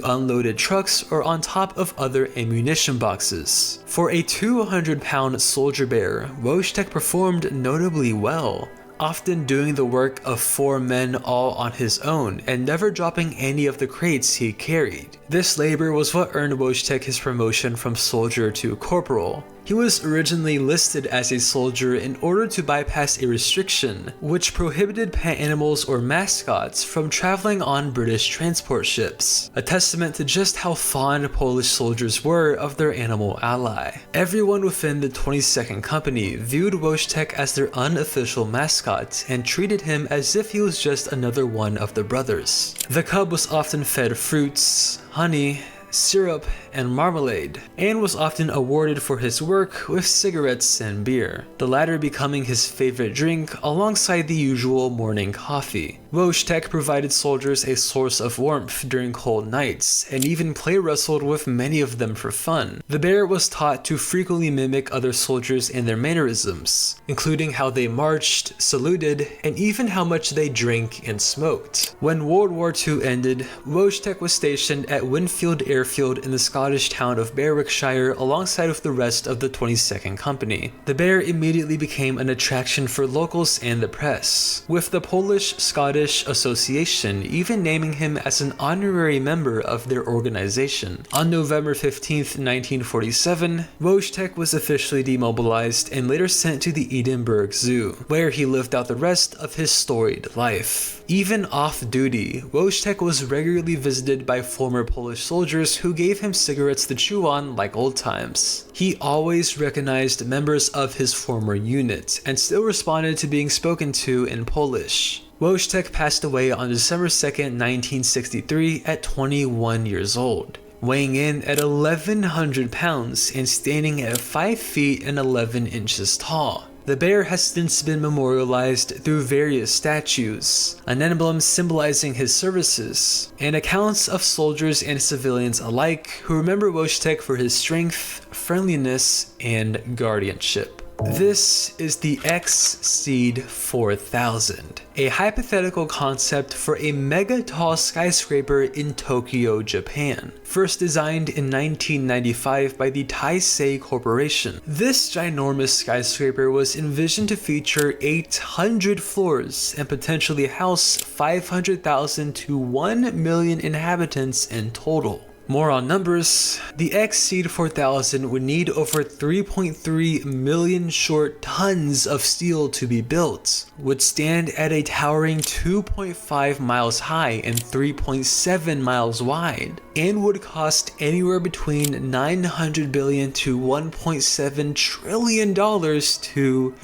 unloaded trucks or on top of other ammunition boxes. For a 200-pound soldier bear, Wojtek performed notably well, often doing the work of 4 men all on his own and never dropping any of the crates he carried. This labor was what earned Wojtek his promotion from soldier to corporal. He was originally listed as a soldier in order to bypass a restriction which prohibited pet animals or mascots from traveling on British transport ships, a testament to just how fond Polish soldiers were of their animal ally. Everyone within the 22nd Company viewed Wojtek as their unofficial mascot and treated him as if he was just another one of the brothers. The cub was often fed fruits, honey, syrup, and marmalade, and was often awarded for his work with cigarettes and beer, the latter becoming his favorite drink alongside the usual morning coffee. Wojtek provided soldiers a source of warmth during cold nights, and even play wrestled with many of them for fun. The bear was taught to frequently mimic other soldiers and their mannerisms, including how they marched, saluted, and even how much they drank and smoked. When World War II ended, Wojtek was stationed at Winfield Air airfield in the Scottish town of Berwickshire alongside with the rest of the 22nd Company. The bear immediately became an attraction for locals and the press, with the Polish-Scottish Association even naming him as an honorary member of their organization. On November 15, 1947, Wojtek was officially demobilized and later sent to the Edinburgh Zoo, where he lived out the rest of his storied life. Even off-duty, Wojtek was regularly visited by former Polish soldiers who gave him cigarettes to chew on like old times. He always recognized members of his former unit and still responded to being spoken to in Polish. Wojtek passed away on December 2, 1963 at 21 years old, weighing in at 1,100 pounds and standing at 5 feet and 11 inches tall. The bear has since been memorialized through various statues, an emblem symbolizing his services, and accounts of soldiers and civilians alike who remember Wojtek for his strength, friendliness, and guardianship. This is the Exceed 4000, a hypothetical concept for a mega-tall skyscraper in Tokyo, Japan, first designed in 1995 by the Taisei Corporation. This ginormous skyscraper was envisioned to feature 800 floors and potentially house 500,000 to 1 million inhabitants in total. More on numbers, the Exceed 4000 would need over 3.3 million short tons of steel to be built, would stand at a towering 2.5 miles high and 3.7 miles wide, and would cost anywhere between $900 billion to $1.7 trillion to,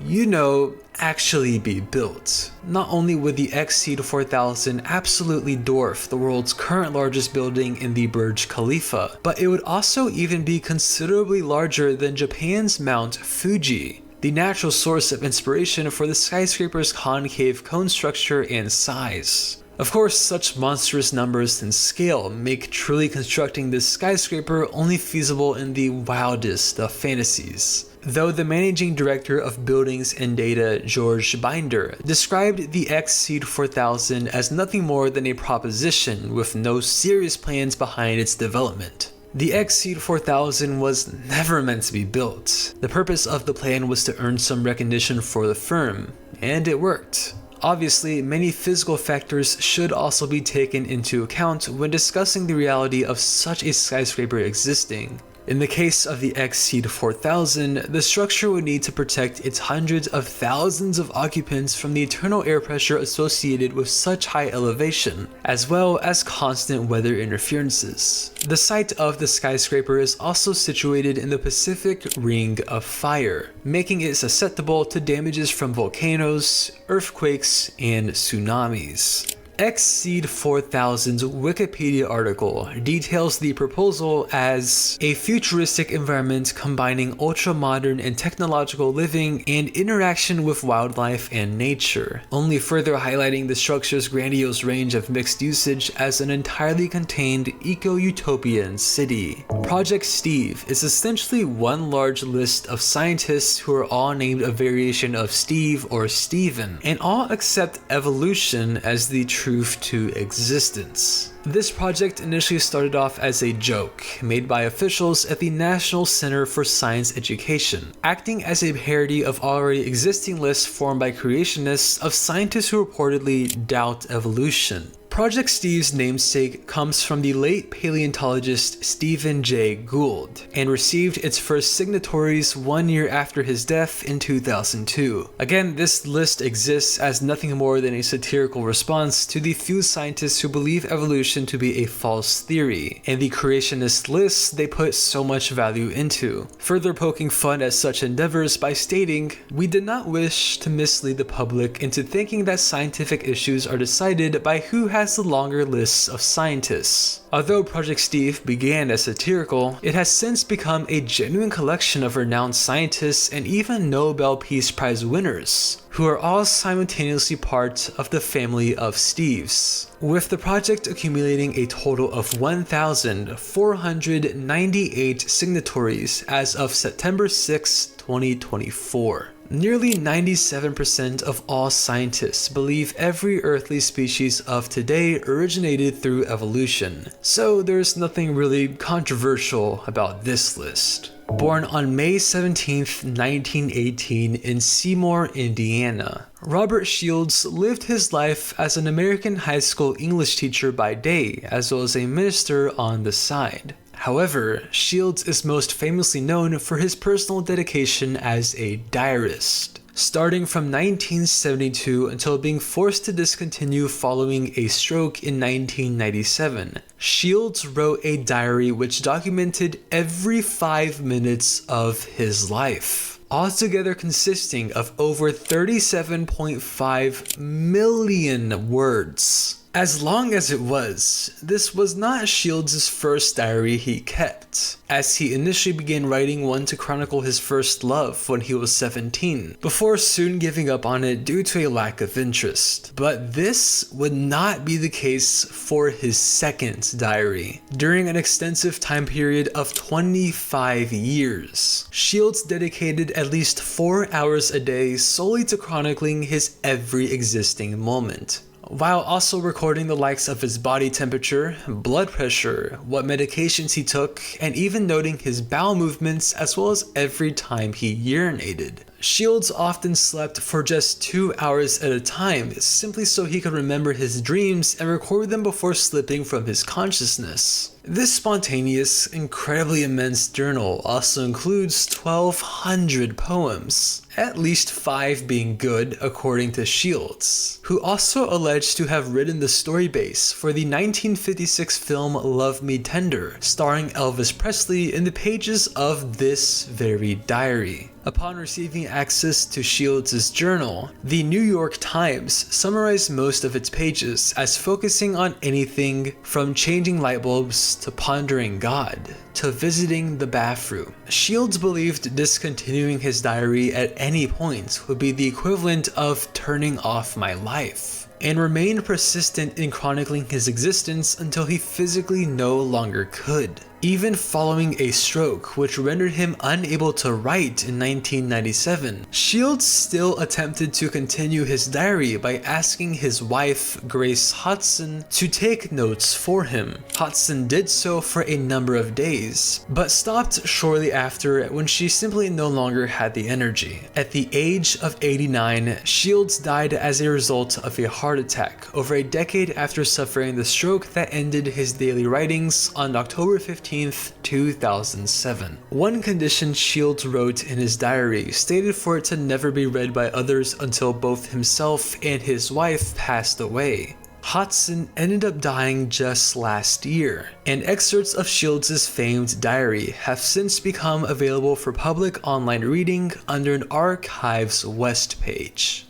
actually be built. Not only would the Exceed 4000 absolutely dwarf the world's current largest building in the Burj Khalifa, but it would also even be considerably larger than Japan's Mount Fuji, the natural source of inspiration for the skyscraper's concave cone structure and size. Of course, such monstrous numbers and scale make truly constructing this skyscraper only feasible in the wildest of fantasies. Though the managing director of buildings and data, George Binder, described the Exceed 4000 as nothing more than a proposition with no serious plans behind its development. The Exceed 4000 was never meant to be built. The purpose of the plan was to earn some recognition for the firm, and it worked. Obviously, many physical factors should also be taken into account when discussing the reality of such a skyscraper existing. In the case of the Exceed 4000, the structure would need to protect its hundreds of thousands of occupants from the eternal air pressure associated with such high elevation, as well as constant weather interferences. The site of the skyscraper is also situated in the Pacific Ring of Fire, making it susceptible to damages from volcanoes, earthquakes, and tsunamis. Exceed 4000's Wikipedia article details the proposal as a futuristic environment combining ultra-modern and technological living and interaction with wildlife and nature, only further highlighting the structure's grandiose range of mixed usage as an entirely contained eco-utopian city. Project Steve is essentially one large list of scientists who are all named a variation of Steve or Steven, and all accept evolution as the truth to existence. This project initially started off as a joke made by officials at the National Center for Science Education, acting as a parody of already existing lists formed by creationists of scientists who reportedly doubt evolution. Project Steve's namesake comes from the late paleontologist Stephen Jay Gould, and received its first signatories 1 year after his death in 2002. Again, this list exists as nothing more than a satirical response to the few scientists who believe evolution to be a false theory, and the creationist lists they put so much value into, further poking fun at such endeavors by stating, "We did not wish to mislead the public into thinking that scientific issues are decided by who has the longer lists of scientists." Although Project Steve began as satirical, it has since become a genuine collection of renowned scientists and even Nobel Peace Prize winners, who are all simultaneously part of the family of Steves, with the project accumulating a total of 1,498 signatories as of September 6, 2024. Nearly 97% of all scientists believe every earthly species of today originated through evolution, so there's nothing really controversial about this list. Born on May 17, 1918 in Seymour, Indiana, Robert Shields lived his life as an American high school English teacher by day, as well as a minister on the side. However, Shields is most famously known for his personal dedication as a diarist, starting from 1972 until being forced to discontinue following a stroke in 1997. Shields wrote a diary which documented every 5 minutes of his life, altogether consisting of over 37.5 million words. As long as it was, this was not Shields' first diary he kept, as he initially began writing one to chronicle his first love when he was 17, before soon giving up on it due to a lack of interest. But this would not be the case for his second diary. During an extensive time period of 25 years, Shields dedicated at least 4 hours a day solely to chronicling his every existing moment, while also recording the likes of his body temperature, blood pressure, what medications he took, and even noting his bowel movements as well as every time he urinated. Shields often slept for just 2 hours at a time, simply so he could remember his dreams and record them before slipping from his consciousness. This spontaneous, incredibly immense journal also includes 1,200 poems, at least 5 being good according to Shields, who also alleged to have written the story base for the 1956 film Love Me Tender, starring Elvis Presley, in the pages of this very diary. Upon receiving access to Shields' journal, the New York Times summarized most of its pages as focusing on anything from changing light bulbs to pondering God to visiting the bathroom. Shields believed discontinuing his diary at any point would be the equivalent of turning off my life, and remained persistent in chronicling his existence until he physically no longer could, even following a stroke which rendered him unable to write in 1997. Shields still attempted to continue his diary by asking his wife, Grace Hodson, to take notes for him. Hodson did so for a number of days, but stopped shortly after when she simply no longer had the energy. At the age of 89, Shields died as a result of a heart attack over a decade after suffering the stroke that ended his daily writings on October 15, 2007. One condition Shields wrote in his diary stated for it to never be read by others until both himself and his wife passed away. Hodson ended up dying just last year, and excerpts of Shields' famed diary have since become available for public online reading under an Archives West page.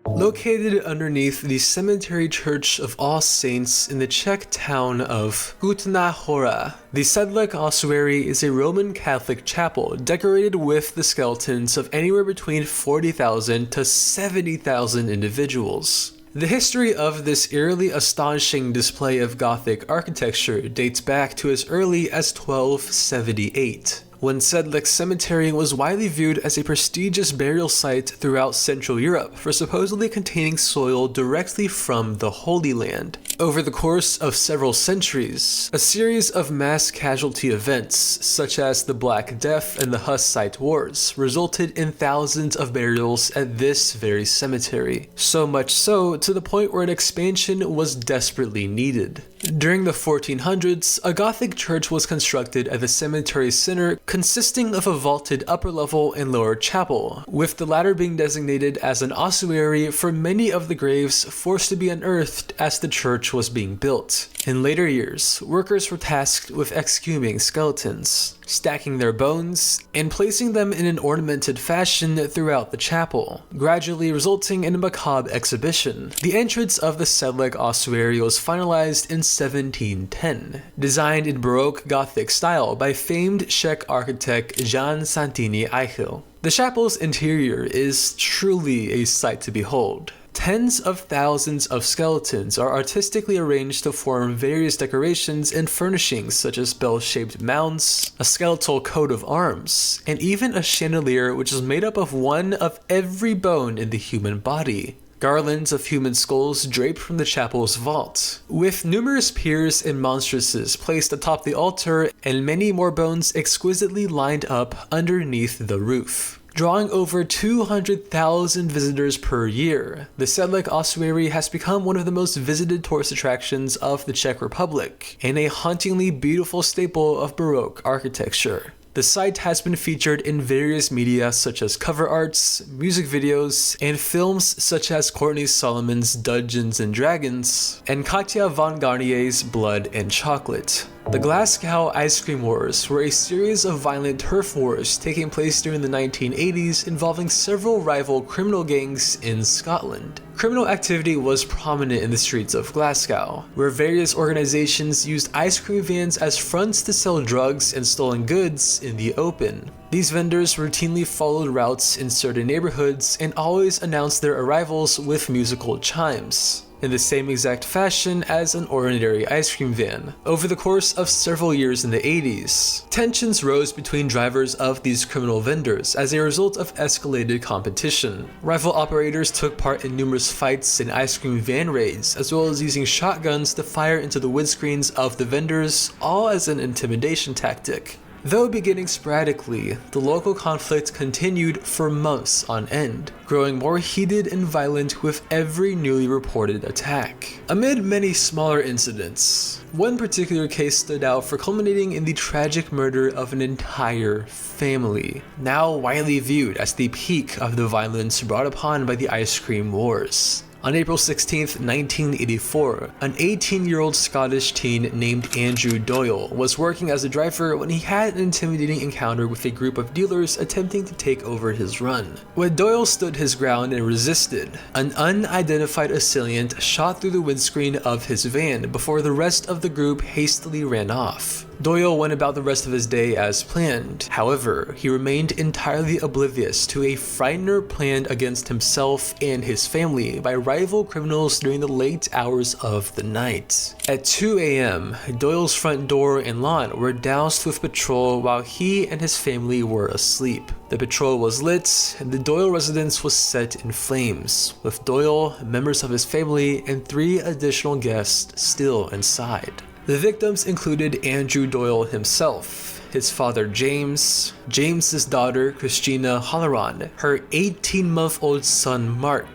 Located underneath the Cemetery Church of All Saints in the Czech town of Kutná Hora, the Sedlec ossuary is a Roman Catholic chapel decorated with the skeletons of anywhere between 40,000 to 70,000 individuals. The history of this eerily astonishing display of Gothic architecture dates back to as early as 1278. When Sedlec Cemetery was widely viewed as a prestigious burial site throughout Central Europe for supposedly containing soil directly from the Holy Land. Over the course of several centuries, a series of mass casualty events, such as the Black Death and the Hussite Wars, resulted in thousands of burials at this very cemetery. So much so, to the point where an expansion was desperately needed. During the 1400s, a Gothic church was constructed at the cemetery center, consisting of a vaulted upper level and lower chapel, with the latter being designated as an ossuary for many of the graves forced to be unearthed as the church was being built. In later years, workers were tasked with exhuming skeletons, stacking their bones, and placing them in an ornamented fashion throughout the chapel, gradually resulting in a macabre exhibition. The entrance of the Sedlec ossuary was finalized in 1710, designed in Baroque Gothic style by famed Czech architect Jan Santini Eichel. The chapel's interior is truly a sight to behold. Tens of thousands of skeletons are artistically arranged to form various decorations and furnishings such as bell-shaped mounts, a skeletal coat of arms, and even a chandelier which is made up of one of every bone in the human body. Garlands of human skulls draped from the chapel's vault, with numerous piers and monstruses placed atop the altar and many more bones exquisitely lined up underneath the roof. Drawing over 200,000 visitors per year, the Sedlec ossuary has become one of the most visited tourist attractions of the Czech Republic and a hauntingly beautiful staple of Baroque architecture. The site has been featured in various media such as cover arts, music videos, and films such as Courtney Solomon's Dungeons and Dragons and Katja von Garnier's Blood and Chocolate. The Glasgow Ice Cream Wars were a series of violent turf wars taking place during the 1980s involving several rival criminal gangs in Scotland. Criminal activity was prominent in the streets of Glasgow, where various organizations used ice cream vans as fronts to sell drugs and stolen goods in the open. These vendors routinely followed routes in certain neighborhoods and always announced their arrivals with musical chimes, in the same exact fashion as an ordinary ice cream van. Over the course of several years in the 80s, tensions rose between drivers of these criminal vendors as a result of escalated competition. Rival operators took part in numerous fights and ice cream van raids, as well as using shotguns to fire into the windscreens of the vendors, all as an intimidation tactic. Though beginning sporadically, the local conflict continued for months on end, growing more heated and violent with every newly reported attack. Amid many smaller incidents, one particular case stood out for culminating in the tragic murder of an entire family, now widely viewed as the peak of the violence brought upon by the ice cream wars. On April 16, 1984, an 18-year-old Scottish teen named Andrew Doyle was working as a driver when he had an intimidating encounter with a group of dealers attempting to take over his run. When Doyle stood his ground and resisted, an unidentified assailant shot through the windscreen of his van before the rest of the group hastily ran off. Doyle went about the rest of his day as planned. However, he remained entirely oblivious to a frightener planned against himself and his family by rival criminals during the late hours of the night. At 2 a.m., Doyle's front door and lawn were doused with petrol while he and his family were asleep. The petrol was lit, and the Doyle residence was set in flames, with Doyle, members of his family, and 3 additional guests still inside. The victims included Andrew Doyle himself, his father James, James's daughter Christina Halloran, her 18-month-old son Mark,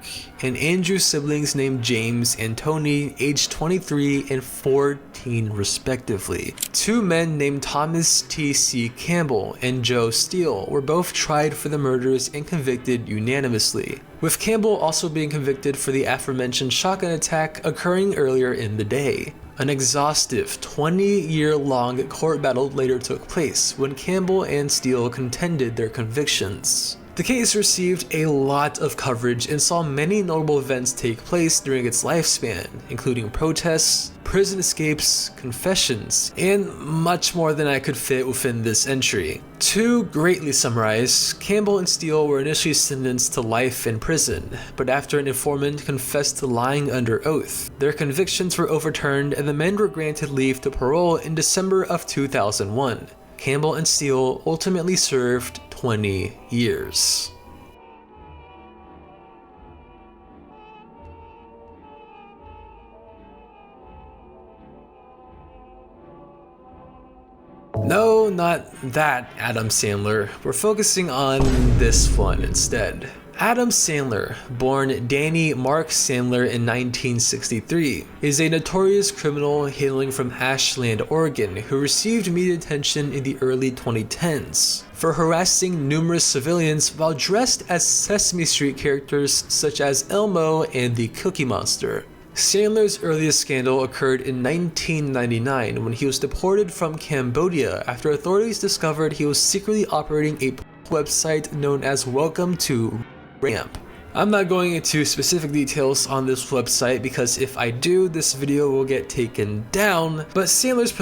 and Andrew's siblings named James and Tony, aged 23 and 14 respectively. 2 men named Thomas T.C. Campbell and Joe Steele were both tried for the murders and convicted unanimously, with Campbell also being convicted for the aforementioned shotgun attack occurring earlier in the day. An exhaustive 20-year-long court battle later took place when Campbell and Steele contended their convictions. The case received a lot of coverage and saw many notable events take place during its lifespan, including protests, prison escapes, confessions, and much more than I could fit within this entry. To greatly summarize, Campbell and Steele were initially sentenced to life in prison, but after an informant confessed to lying under oath, their convictions were overturned and the men were granted leave to parole in December of 2001. Campbell and Steele ultimately served 20 years. No, not that Adam Sandler. We're focusing on this one instead. Adam Sandler, born Danny Mark Sandler in 1963, is a notorious criminal hailing from Ashland, Oregon, who received media attention in the early 2010s for harassing numerous civilians while dressed as Sesame Street characters such as Elmo and the Cookie Monster. Sandler's earliest scandal occurred in 1999 when he was deported from Cambodia after authorities discovered he was secretly operating a website known as Welcome to Ramp. I'm not going into specific details on this website because if I do, this video will get taken down, but Sandler's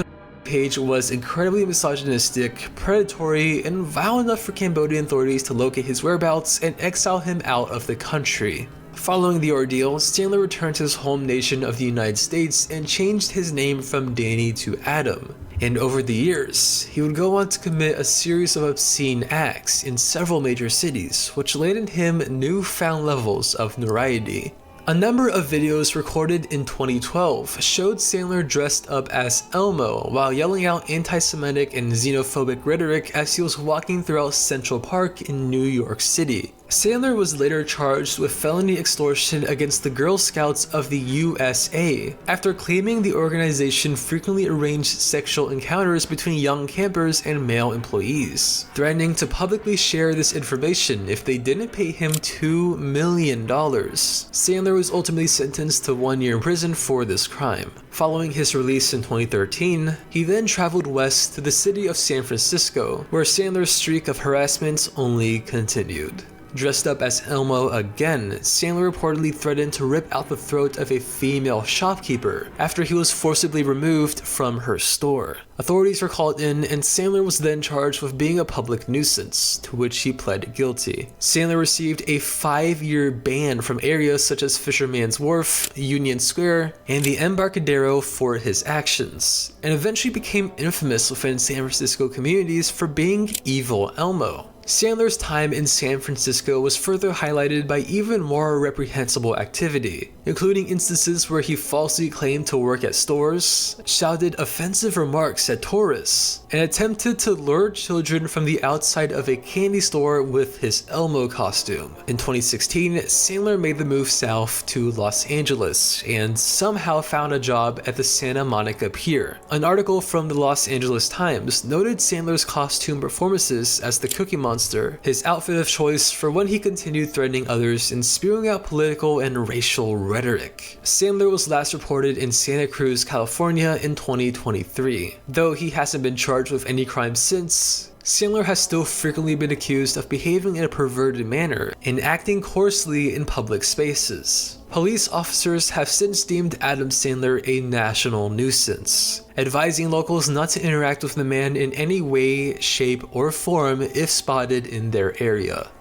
page was incredibly misogynistic, predatory, and vile enough for Cambodian authorities to locate his whereabouts and exile him out of the country. Following the ordeal, Sandler returned to his home nation of the United States and changed his name from Danny to Adam. And over the years, he would go on to commit a series of obscene acts in several major cities, which landed him newfound levels of notoriety. A number of videos recorded in 2012 showed Sandler dressed up as Elmo while yelling out anti-Semitic and xenophobic rhetoric as he was walking throughout Central Park in New York City. Sandler was later charged with felony extortion against the Girl Scouts of the USA after claiming the organization frequently arranged sexual encounters between young campers and male employees, threatening to publicly share this information if they didn't pay him $2 million. Sandler was ultimately sentenced to 1 year in prison for this crime. Following his release in 2013, he then traveled west to the city of San Francisco, where Sandler's streak of harassment only continued. Dressed up as Elmo again, Sandler reportedly threatened to rip out the throat of a female shopkeeper after he was forcibly removed from her store. Authorities were called in, and Sandler was then charged with being a public nuisance, to which he pled guilty. Sandler received a 5-year ban from areas such as Fisherman's Wharf, Union Square, and the Embarcadero for his actions, and eventually became infamous within San Francisco communities for being Evil Elmo. Sandler's time in San Francisco was further highlighted by even more reprehensible activity, including instances where he falsely claimed to work at stores, shouted offensive remarks at tourists, and attempted to lure children from the outside of a candy store with his Elmo costume. In 2016, Sandler made the move south to Los Angeles and somehow found a job at the Santa Monica Pier. An article from the Los Angeles Times noted Sandler's costume performances as the Cookie Monster, his outfit of choice for when he continued threatening others and spewing out political and racial rhetoric. Sandler was last reported in Santa Cruz, California in 2023. Though he hasn't been charged with any crime since, Sandler has still frequently been accused of behaving in a perverted manner and acting coarsely in public spaces. Police officers have since deemed Adam Sandler a national nuisance, advising locals not to interact with the man in any way, shape, or form if spotted in their area.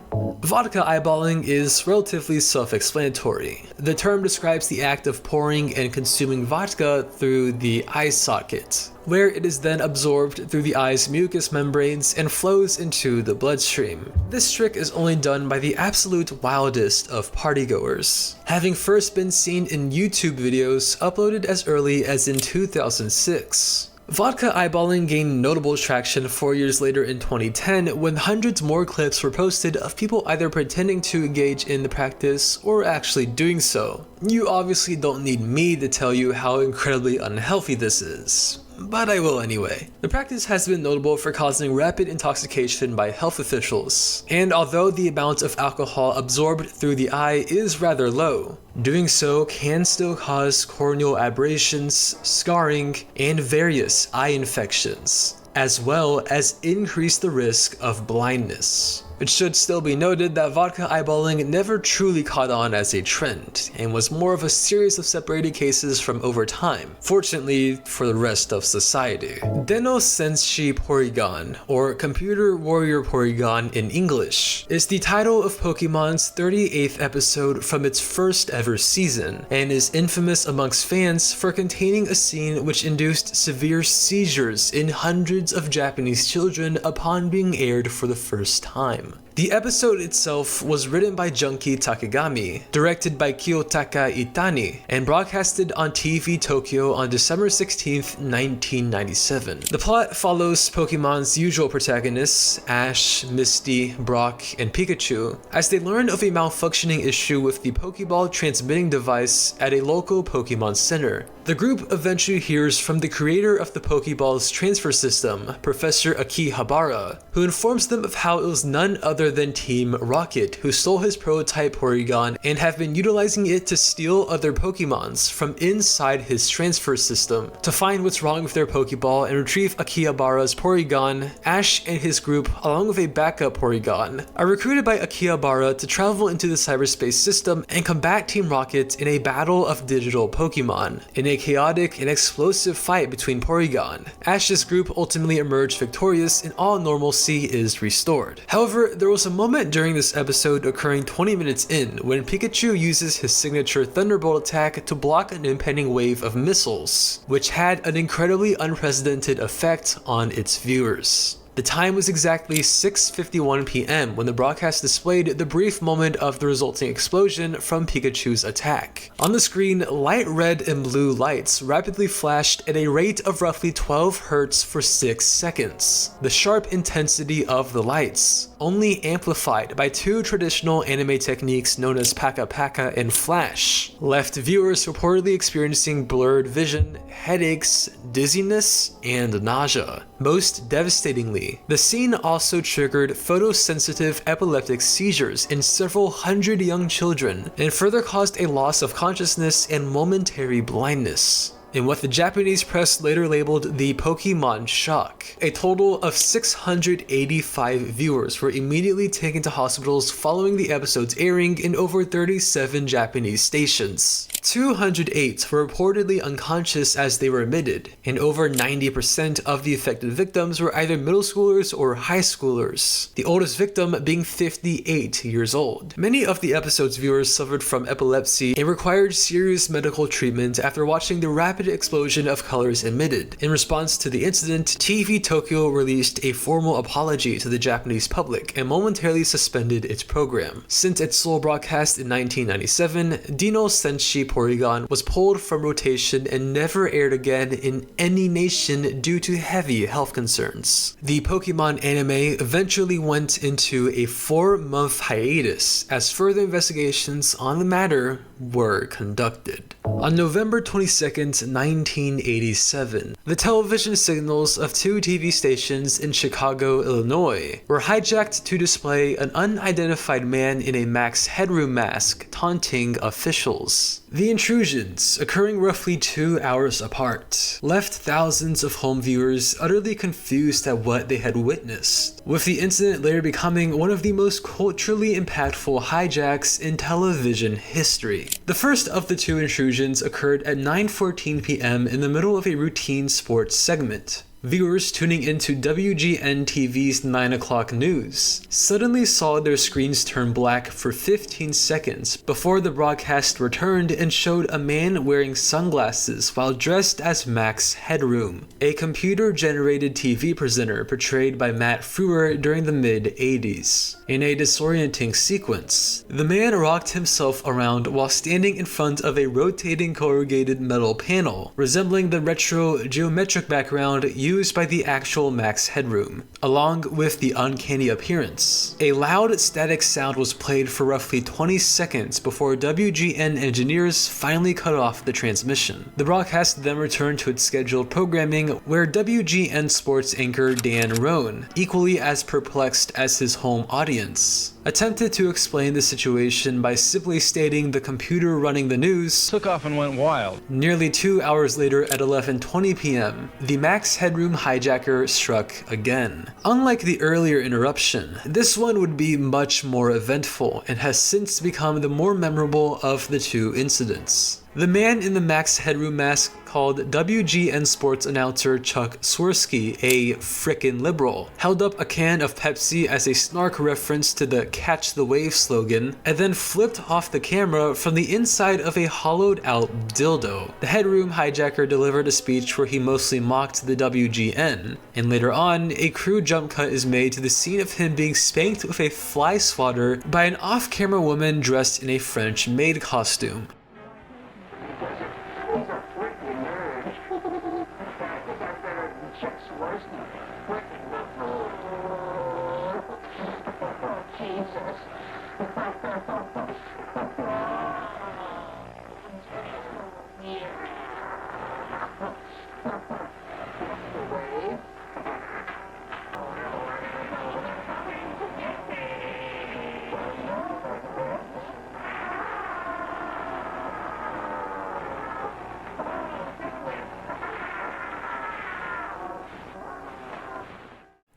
Vodka eyeballing is relatively self-explanatory. The term describes the act of pouring and consuming vodka through the eye socket, where it is then absorbed through the eye's mucous membranes and flows into the bloodstream. This trick is only done by the absolute wildest of partygoers, having first been seen in YouTube videos uploaded as early as in 2006. Vodka eyeballing gained notable traction 4 years later in 2010 when hundreds more clips were posted of people either pretending to engage in the practice or actually doing so. You obviously don't need me to tell you how incredibly unhealthy this is, but I will anyway. The practice has been notable for causing rapid intoxication by health officials, and although the amount of alcohol absorbed through the eye is rather low, doing so can still cause corneal aberrations, scarring, and various eye infections, as well as increase the risk of blindness. It should still be noted that vodka eyeballing never truly caught on as a trend, and was more of a series of separated cases from over time, fortunately for the rest of society. Denno Senshi Porygon, or Computer Warrior Porygon in English, is the title of Pokemon's 38th episode from its first ever season, and is infamous amongst fans for containing a scene which induced severe seizures in hundreds of Japanese children upon being aired for the first time. The episode itself was written by Junki Takegami, directed by Kiyotaka Itani, and broadcasted on TV Tokyo on December 16, 1997. The plot follows Pokemon's usual protagonists, Ash, Misty, Brock, and Pikachu, as they learn of a malfunctioning issue with the Pokeball transmitting device at a local Pokemon Center. The group eventually hears from the creator of the Pokeball's transfer system, Professor Akihabara, who informs them of how it was none other than Team Rocket who stole his prototype Porygon and have been utilizing it to steal other Pokemons from inside his transfer system. To find what's wrong with their Pokeball and retrieve Akihabara's Porygon, Ash and his group, along with a backup Porygon, are recruited by Akihabara to travel into the cyberspace system and combat Team Rocket in a battle of digital Pokemon. In a chaotic and explosive fight between Porygon, Ash's group ultimately emerged victorious and all normalcy is restored. However, there was a moment during this episode occurring 20 minutes in when Pikachu uses his signature Thunderbolt attack to block an impending wave of missiles, which had an incredibly unprecedented effect on its viewers. The time was exactly 6:51 p.m. when the broadcast displayed the brief moment of the resulting explosion from Pikachu's attack. On the screen, light red and blue lights rapidly flashed at a rate of roughly 12 Hz for 6 seconds. The sharp intensity of the lights, only amplified by two traditional anime techniques known as Paka Paka and Flash, left viewers reportedly experiencing blurred vision, headaches, dizziness, and nausea. Most devastatingly, the scene also triggered photosensitive epileptic seizures in several hundred young children and further caused a loss of consciousness and momentary blindness, in what the Japanese press later labeled the Pokemon shock. A total of 685 viewers were immediately taken to hospitals following the episode's airing in over 37 Japanese stations. 208 were reportedly unconscious as they were admitted, and over 90% of the affected victims were either middle schoolers or high schoolers, the oldest victim being 58 years old. Many of the episode's viewers suffered from epilepsy and required serious medical treatment after watching the rapid explosion of colors emitted. In response to the incident, TV Tokyo released a formal apology to the Japanese public and momentarily suspended its program. Since its sole broadcast in 1997, Dino Senshi Porygon was pulled from rotation and never aired again in any nation due to heavy health concerns. The Pokemon anime eventually went into a 4-month hiatus as further investigations on the matter were conducted. On November 22nd, 1987, the television signals of two TV stations in Chicago, Illinois, were hijacked to display an unidentified man in a Max Headroom mask taunting officials. The intrusions, occurring roughly 2 hours apart, left thousands of home viewers utterly confused at what they had witnessed, with the incident later becoming one of the most culturally impactful hijacks in television history. The first of the two intrusions occurred at 9:14 p.m. in the middle of a routine sports segment. Viewers tuning into WGN TV's 9 o'clock news suddenly saw their screens turn black for 15 seconds before the broadcast returned and showed a man wearing sunglasses while dressed as Max Headroom, a computer-generated TV presenter portrayed by Matt Frewer during the mid-80s. In a disorienting sequence, the man rocked himself around while standing in front of a rotating corrugated metal panel, resembling the retro geometric background used by the actual Max Headroom, along with the uncanny appearance. A loud static sound was played for roughly 20 seconds before WGN engineers finally cut off the transmission. The broadcast then returned to its scheduled programming, where WGN sports anchor Dan Roan, equally as perplexed as his home audience, attempted to explain the situation by simply stating the computer running the news
took off and went wild.
Nearly 2 hours later at 11:20 p.m., the Max Headroom hijacker struck again. Unlike the earlier interruption, this one would be much more eventful and has since become the more memorable of the two incidents. The man in the Max Headroom mask called WGN sports announcer Chuck Swirsky a frickin' liberal, held up a can of Pepsi as a snark reference to the Catch the Wave slogan, and then flipped off the camera from the inside of a hollowed out dildo. The Headroom hijacker delivered a speech where he mostly mocked the WGN, and later on, a crude jump cut is made to the scene of him being spanked with a fly swatter by an off-camera woman dressed in a French maid costume.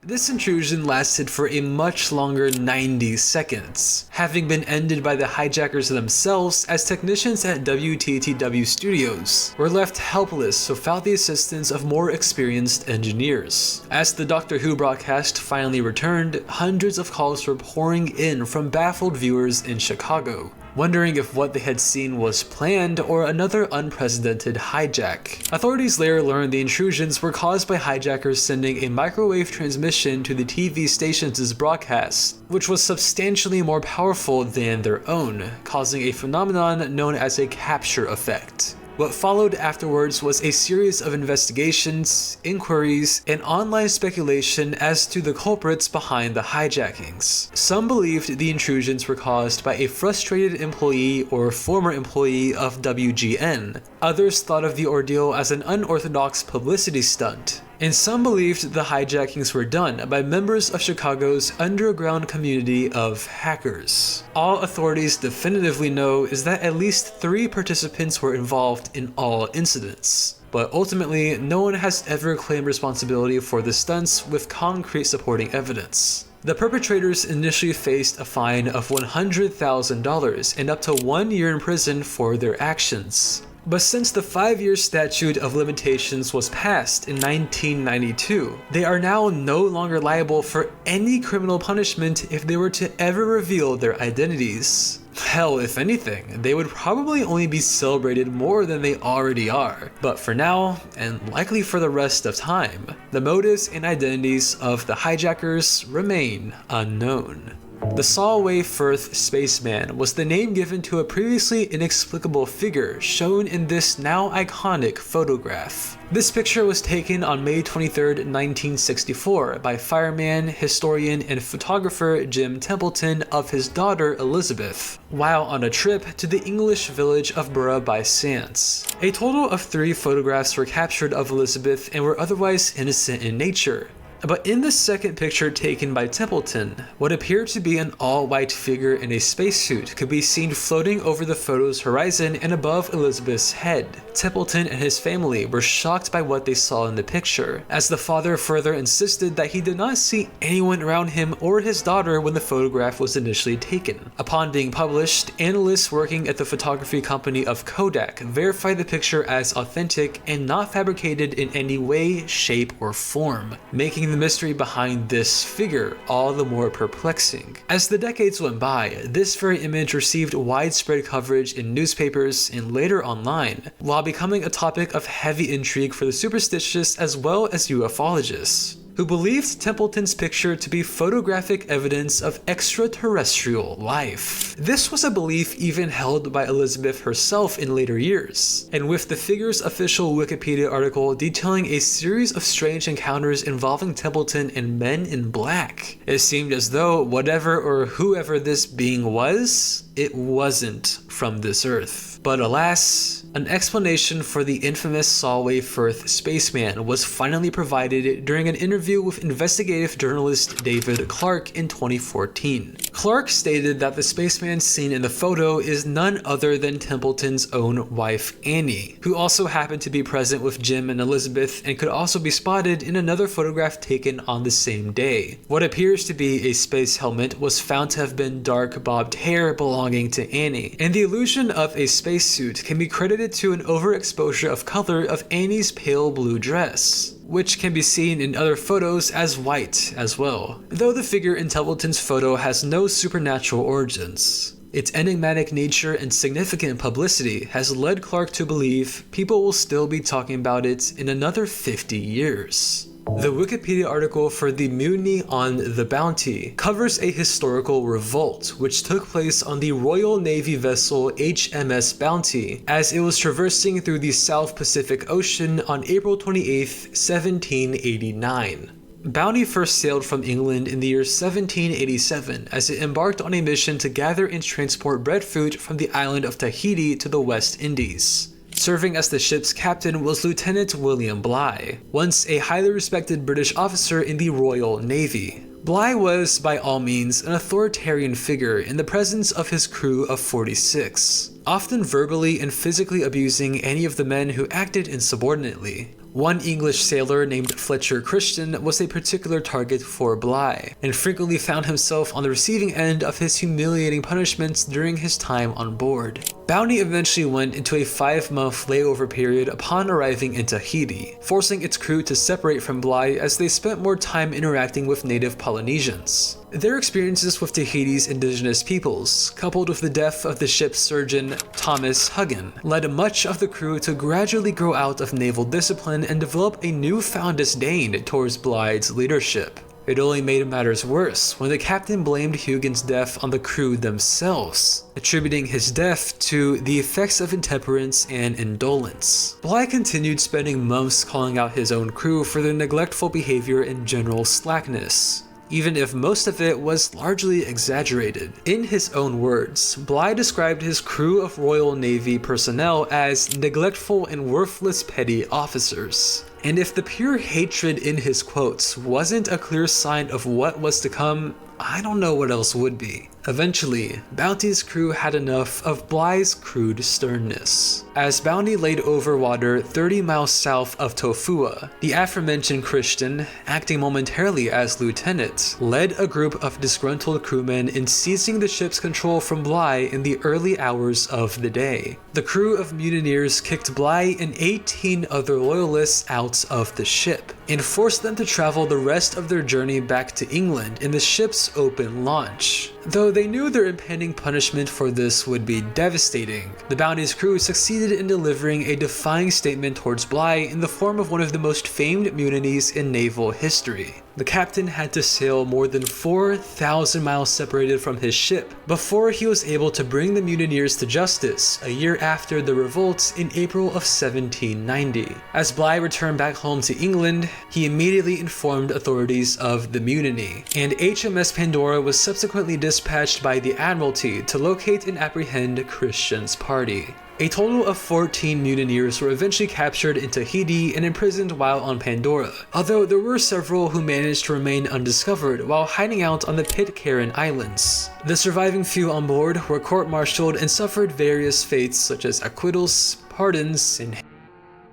This intrusion lasted for a much longer 90 seconds, having been ended by the hijackers themselves as technicians at WTTW Studios were left helpless without the assistance of more experienced engineers. As the Doctor Who broadcast finally returned, hundreds of calls were pouring in from baffled viewers in Chicago, wondering if what they had seen was planned or another unprecedented hijack. Authorities later learned the intrusions were caused by hijackers sending a microwave transmission to the TV station's broadcast, which was substantially more powerful than their own, causing a phenomenon known as a capture effect. What followed afterwards was a series of investigations, inquiries, and online speculation as to the culprits behind the hijackings. Some believed the intrusions were caused by a frustrated employee or former employee of WGN. Others thought of the ordeal as an unorthodox publicity stunt. And some believed the hijackings were done by members of Chicago's underground community of hackers. All authorities definitively know is that at least 3 participants were involved in all incidents. But ultimately, no one has ever claimed responsibility for the stunts with concrete supporting evidence. The perpetrators initially faced a fine of $100,000 and up to 1 year in prison for their actions. But since the 5-year statute of limitations was passed in 1992, they are now no longer liable for any criminal punishment if they were to ever reveal their identities. Hell, if anything, they would probably only be celebrated more than they already are. But for now, and likely for the rest of time, the motives and identities of the hijackers remain unknown. The Solway Firth spaceman was the name given to a previously inexplicable figure shown in this now iconic photograph. This picture was taken on May 23, 1964 by fireman, historian, and photographer Jim Templeton of his daughter Elizabeth, while on a trip to the English village of Burgh by Sands. A total of 3 photographs were captured of Elizabeth and were otherwise innocent in nature. But in the second picture taken by Templeton, what appeared to be an all-white figure in a spacesuit could be seen floating over the photo's horizon and above Elizabeth's head. Templeton and his family were shocked by what they saw in the picture, as the father further insisted that he did not see anyone around him or his daughter when the photograph was initially taken. Upon being published, analysts working at the photography company of Kodak verified the picture as authentic and not fabricated in any way, shape, or form, making the mystery behind this figure all the more perplexing. As the decades went by, this very image received widespread coverage in newspapers and later online, while becoming a topic of heavy intrigue for the superstitious as well as ufologists, who believed Templeton's picture to be photographic evidence of extraterrestrial life. This was a belief even held by Elizabeth herself in later years, and with the figure's official Wikipedia article detailing a series of strange encounters involving Templeton and men in black, it seemed as though whatever or whoever this being was, it wasn't from this earth. But alas, an explanation for the infamous Solway Firth spaceman was finally provided during an interview with investigative journalist David Clark in 2014. Clark stated that the spaceman seen in the photo is none other than Templeton's own wife Annie, who also happened to be present with Jim and Elizabeth and could also be spotted in another photograph taken on the same day. What appears to be a space helmet was found to have been dark bobbed hair belonging to Annie, and the illusion of a spacesuit can be credited to an overexposure of color of Annie's pale blue dress, which can be seen in other photos as white as well, though the figure in Templeton's photo has no supernatural origins. Its enigmatic nature and significant publicity has led Clark to believe people will still be talking about it in another 50 years. The Wikipedia article for the mutiny on the Bounty covers a historical revolt which took place on the Royal Navy vessel HMS Bounty as it was traversing through the South Pacific Ocean on April 28, 1789. Bounty first sailed from England in the year 1787 as it embarked on a mission to gather and transport breadfruit from the island of Tahiti to the West Indies. Serving as the ship's captain was Lieutenant William Bligh, once a highly respected British officer in the Royal Navy. Bligh was, by all means, an authoritarian figure in the presence of his crew of 46, often verbally and physically abusing any of the men who acted insubordinately. One English sailor named Fletcher Christian was a particular target for Bligh, and frequently found himself on the receiving end of his humiliating punishments during his time on board. Bounty eventually went into a 5-month layover period upon arriving in Tahiti, forcing its crew to separate from Bligh as they spent more time interacting with native Polynesians. Their experiences with Tahiti's indigenous peoples, coupled with the death of the ship's surgeon Thomas Huggin, led much of the crew to gradually grow out of naval discipline and develop a newfound disdain towards Bligh's leadership. It only made matters worse when the captain blamed Hugin's death on the crew themselves, attributing his death to the effects of intemperance and indolence. Bligh continued spending months calling out his own crew for their neglectful behavior and general slackness, even if most of it was largely exaggerated. In his own words, Bligh described his crew of Royal Navy personnel as neglectful and worthless petty officers. And if the pure hatred in his quotes wasn't a clear sign of what was to come, I don't know what else would be. Eventually, Bounty's crew had enough of Bligh's crude sternness. As Bounty laid over water 30 miles south of Tofua, the aforementioned Christian, acting momentarily as lieutenant, led a group of disgruntled crewmen in seizing the ship's control from Bligh in the early hours of the day. The crew of mutineers kicked Bligh and 18 other loyalists out of the ship, and forced them to travel the rest of their journey back to England in the ship's open launch. Though they knew their impending punishment for this would be devastating, the Bounty's crew succeeded in delivering a defying statement towards Bligh in the form of one of the most famed mutinies in naval history. The captain had to sail more than 4,000 miles separated from his ship before he was able to bring the mutineers to justice a year after the revolt in April of 1790. As Bligh returned back home to England, he immediately informed authorities of the mutiny, and HMS Pandora was subsequently dispatched by the Admiralty to locate and apprehend Christian's party. A total of 14 mutineers were eventually captured in Tahiti and imprisoned while on Pandora, although there were several who managed to remain undiscovered while hiding out on the Pitcairn Islands. The surviving few on board were court-martialed and suffered various fates such as acquittals, pardons, and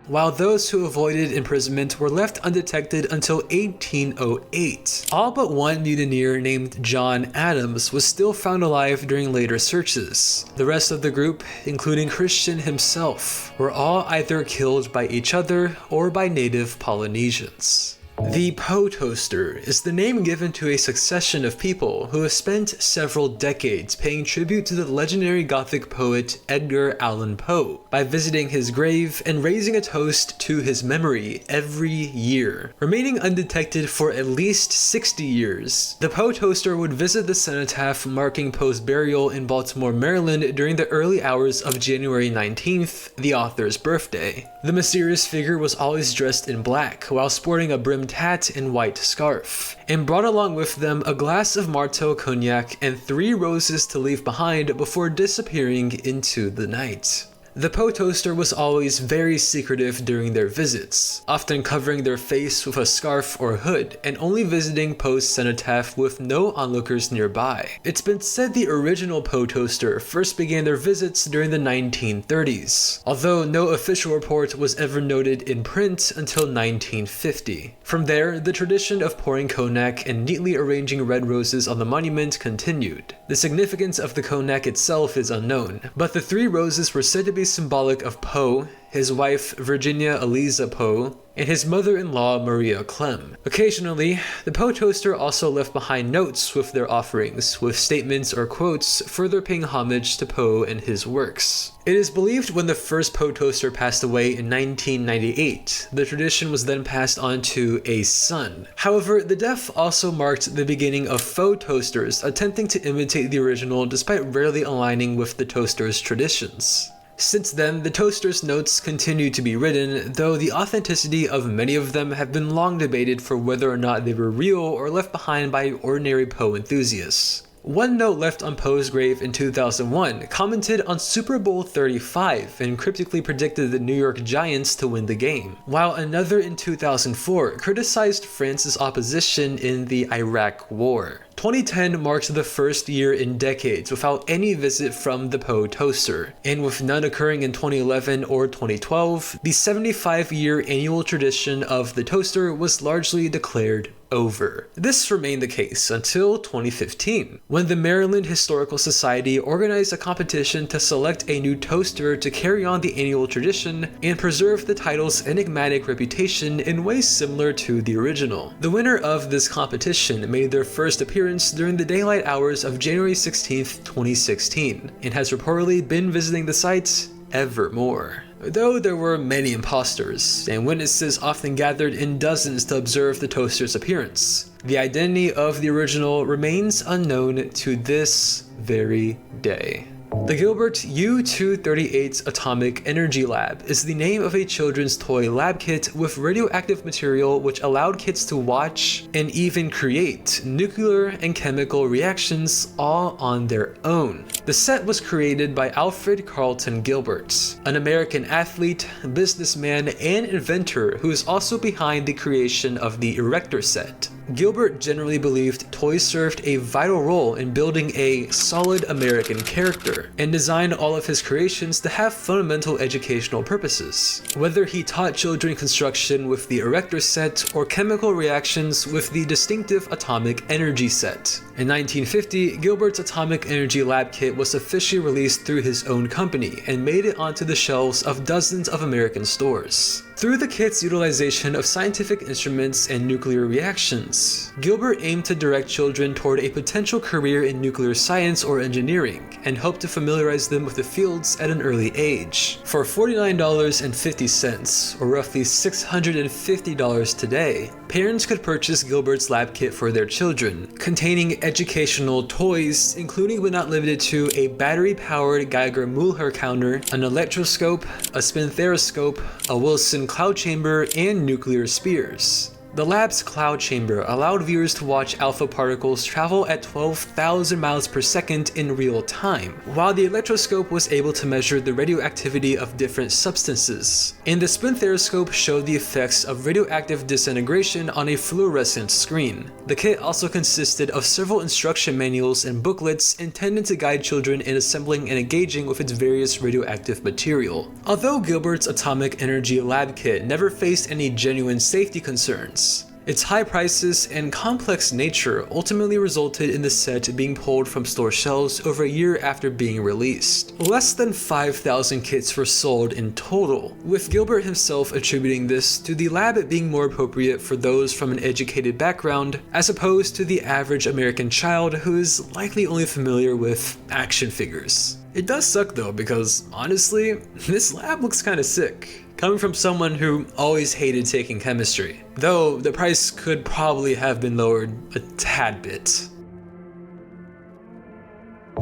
while those who avoided imprisonment were left undetected until 1808. All but one mutineer named John Adams was still found alive during later searches. The rest of the group, including Christian himself, were all either killed by each other or by native Polynesians. The Poe Toaster is the name given to a succession of people who have spent several decades paying tribute to the legendary Gothic poet Edgar Allan Poe by visiting his grave and raising a toast to his memory every year. Remaining undetected for at least 60 years, the Poe Toaster would visit the cenotaph marking Poe's burial in Baltimore, Maryland during the early hours of January 19th, the author's birthday. The mysterious figure was always dressed in black while sporting a brimmed hat and white scarf, and brought along with them a glass of Martell cognac and 3 roses to leave behind before disappearing into the night. The Poe Toaster was always very secretive during their visits, often covering their face with a scarf or hood, and only visiting Poe's cenotaph with no onlookers nearby. It's been said the original Poe Toaster first began their visits during the 1930s, although no official report was ever noted in print until 1950. From there, the tradition of pouring cognac and neatly arranging red roses on the monument continued. The significance of the cognac itself is unknown, but the 3 roses were said to be symbolic of Poe, his wife Virginia Eliza Poe, and his mother-in-law Maria Clem. Occasionally, the Poe Toaster also left behind notes with their offerings, with statements or quotes further paying homage to Poe and his works. It is believed when the first Poe Toaster passed away in 1998, the tradition was then passed on to a son. However, the death also marked the beginning of faux toasters attempting to imitate the original despite rarely aligning with the toaster's traditions. Since then, the toaster's notes continue to be written, though the authenticity of many of them have been long debated for whether or not they were real or left behind by ordinary Poe enthusiasts. One note left on Poe's grave in 2001 commented on Super Bowl 35 and cryptically predicted the New York Giants to win the game, while another in 2004 criticized France's opposition in the Iraq War. 2010 marks the first year in decades without any visit from the Poe toaster, and with none occurring in 2011 or 2012, the 75-year annual tradition of the toaster was largely declared over. This remained the case until 2015, when the Maryland Historical Society organized a competition to select a new toaster to carry on the annual tradition and preserve the title's enigmatic reputation in ways similar to the original. The winner of this competition made their first appearance during the daylight hours of January 16, 2016, and has reportedly been visiting the site ever more. Though there were many imposters, and witnesses often gathered in dozens to observe the toaster's appearance, the identity of the original remains unknown to this very day. The Gilbert U-238 Atomic Energy Lab is the name of a children's toy lab kit with radioactive material which allowed kids to watch and even create nuclear and chemical reactions all on their own. The set was created by Alfred Carlton Gilbert, an American athlete, businessman, and inventor who is also behind the creation of the Erector set. Gilbert generally believed toys served a vital role in building a solid American character, and designed all of his creations to have fundamental educational purposes. Whether he taught children construction with the Erector set or chemical reactions with the distinctive Atomic Energy set. In 1950, Gilbert's Atomic Energy Lab kit was officially released through his own company and made it onto the shelves of dozens of American stores. Through the kit's utilization of scientific instruments and nuclear reactions, Gilbert aimed to direct children toward a potential career in nuclear science or engineering, and hoped to familiarize them with the fields at an early age. For $49.50, or roughly $650 today, parents could purchase Gilbert's lab kit for their children, containing educational toys, including but not limited to a battery-powered Geiger-Müller counter, an electroscope, a spinthariscope, a Wilson cloud chamber, and nuclear spears. The lab's cloud chamber allowed viewers to watch alpha particles travel at 12,000 miles per second in real time, while the electroscope was able to measure the radioactivity of different substances, and the spinthariscope showed the effects of radioactive disintegration on a fluorescent screen. The kit also consisted of several instruction manuals and booklets intended to guide children in assembling and engaging with its various radioactive material. Although Gilbert's Atomic Energy Lab kit never faced any genuine safety concerns, its high prices and complex nature ultimately resulted in the set being pulled from store shelves over a year after being released. Less than 5,000 kits were sold in total, with Gilbert himself attributing this to the lab being more appropriate for those from an educated background as opposed to the average American child who is likely only familiar with action figures. It does suck though, because honestly, this lab looks kinda sick. Coming from someone who always hated taking chemistry, though the price could probably have been lowered a tad bit.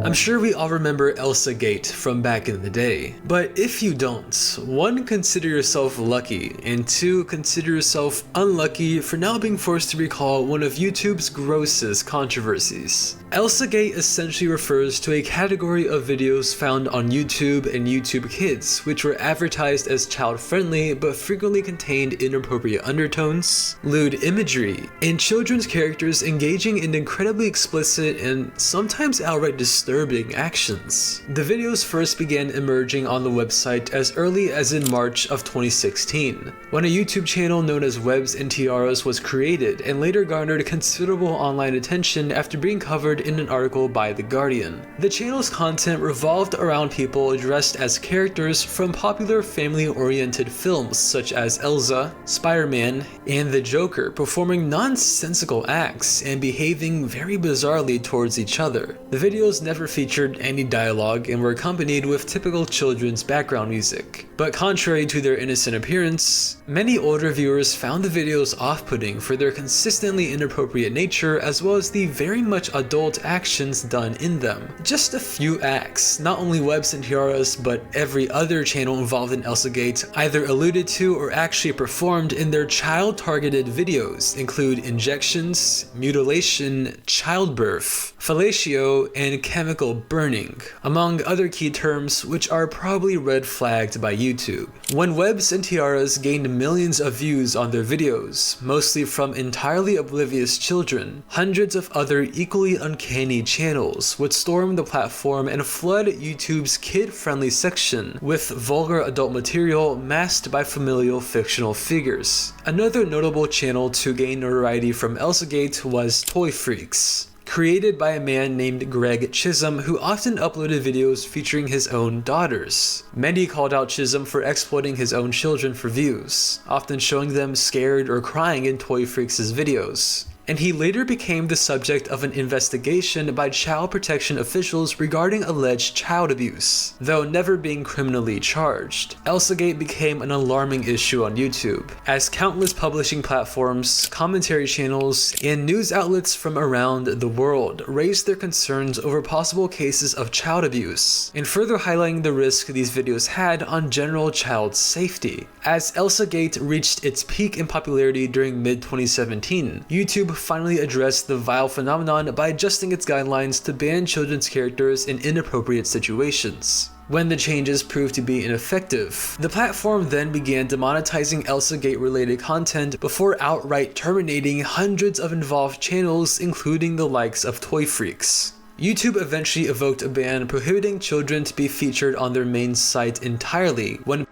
I'm sure we all remember Elsa Gate from back in the day, but if you don't, 1, consider yourself lucky, and 2, consider yourself unlucky for now being forced to recall one of YouTube's grossest controversies. Elsa Gate essentially refers to a category of videos found on YouTube and YouTube Kids, which were advertised as child-friendly but frequently contained inappropriate undertones, lewd imagery, and children's characters engaging in incredibly explicit and sometimes outright disturbing actions. The videos first began emerging on the website as early as in March of 2016, when a YouTube channel known as Webs and Tiaras was created and later garnered considerable online attention after being covered in an article by The Guardian. The channel's content revolved around people dressed as characters from popular family-oriented films such as Elsa, Spider-Man, and the Joker, performing nonsensical acts and behaving very bizarrely towards each other. The videos never featured any dialogue and were accompanied with typical children's background music. But contrary to their innocent appearance, many older viewers found the videos off-putting for their consistently inappropriate nature as well as the very much adult actions done in them. Just a few acts, not only Webs and Tiaras but every other channel involved in Elsagate either alluded to or actually performed in their child-targeted videos include injections, mutilation, childbirth, fellatio, and chemical burning, among other key terms which are probably red flagged by YouTube. When Webs and Tiaras gained millions of views on their videos, mostly from entirely oblivious children, hundreds of other equally uncanny channels would storm the platform and flood YouTube's kid-friendly section with vulgar adult material masked by familial fictional figures. Another notable channel to gain notoriety from Elsagate was Toy Freaks, created by a man named Greg Chisholm who often uploaded videos featuring his own daughters. Many called out Chisholm for exploiting his own children for views, often showing them scared or crying in Toy Freaks' videos. And he later became the subject of an investigation by child protection officials regarding alleged child abuse, though never being criminally charged. Elsagate became an alarming issue on YouTube, as countless publishing platforms, commentary channels, and news outlets from around the world raised their concerns over possible cases of child abuse, and further highlighting the risk these videos had on general child safety. As Elsagate reached its peak in popularity during mid-2017, YouTube finally addressed the vile phenomenon by adjusting its guidelines to ban children's characters in inappropriate situations. When the changes proved to be ineffective, the platform then began demonetizing Elsagate-related content before outright terminating hundreds of involved channels, including the likes of Toy Freaks. YouTube eventually evoked a ban prohibiting children to be featured on their main site entirely when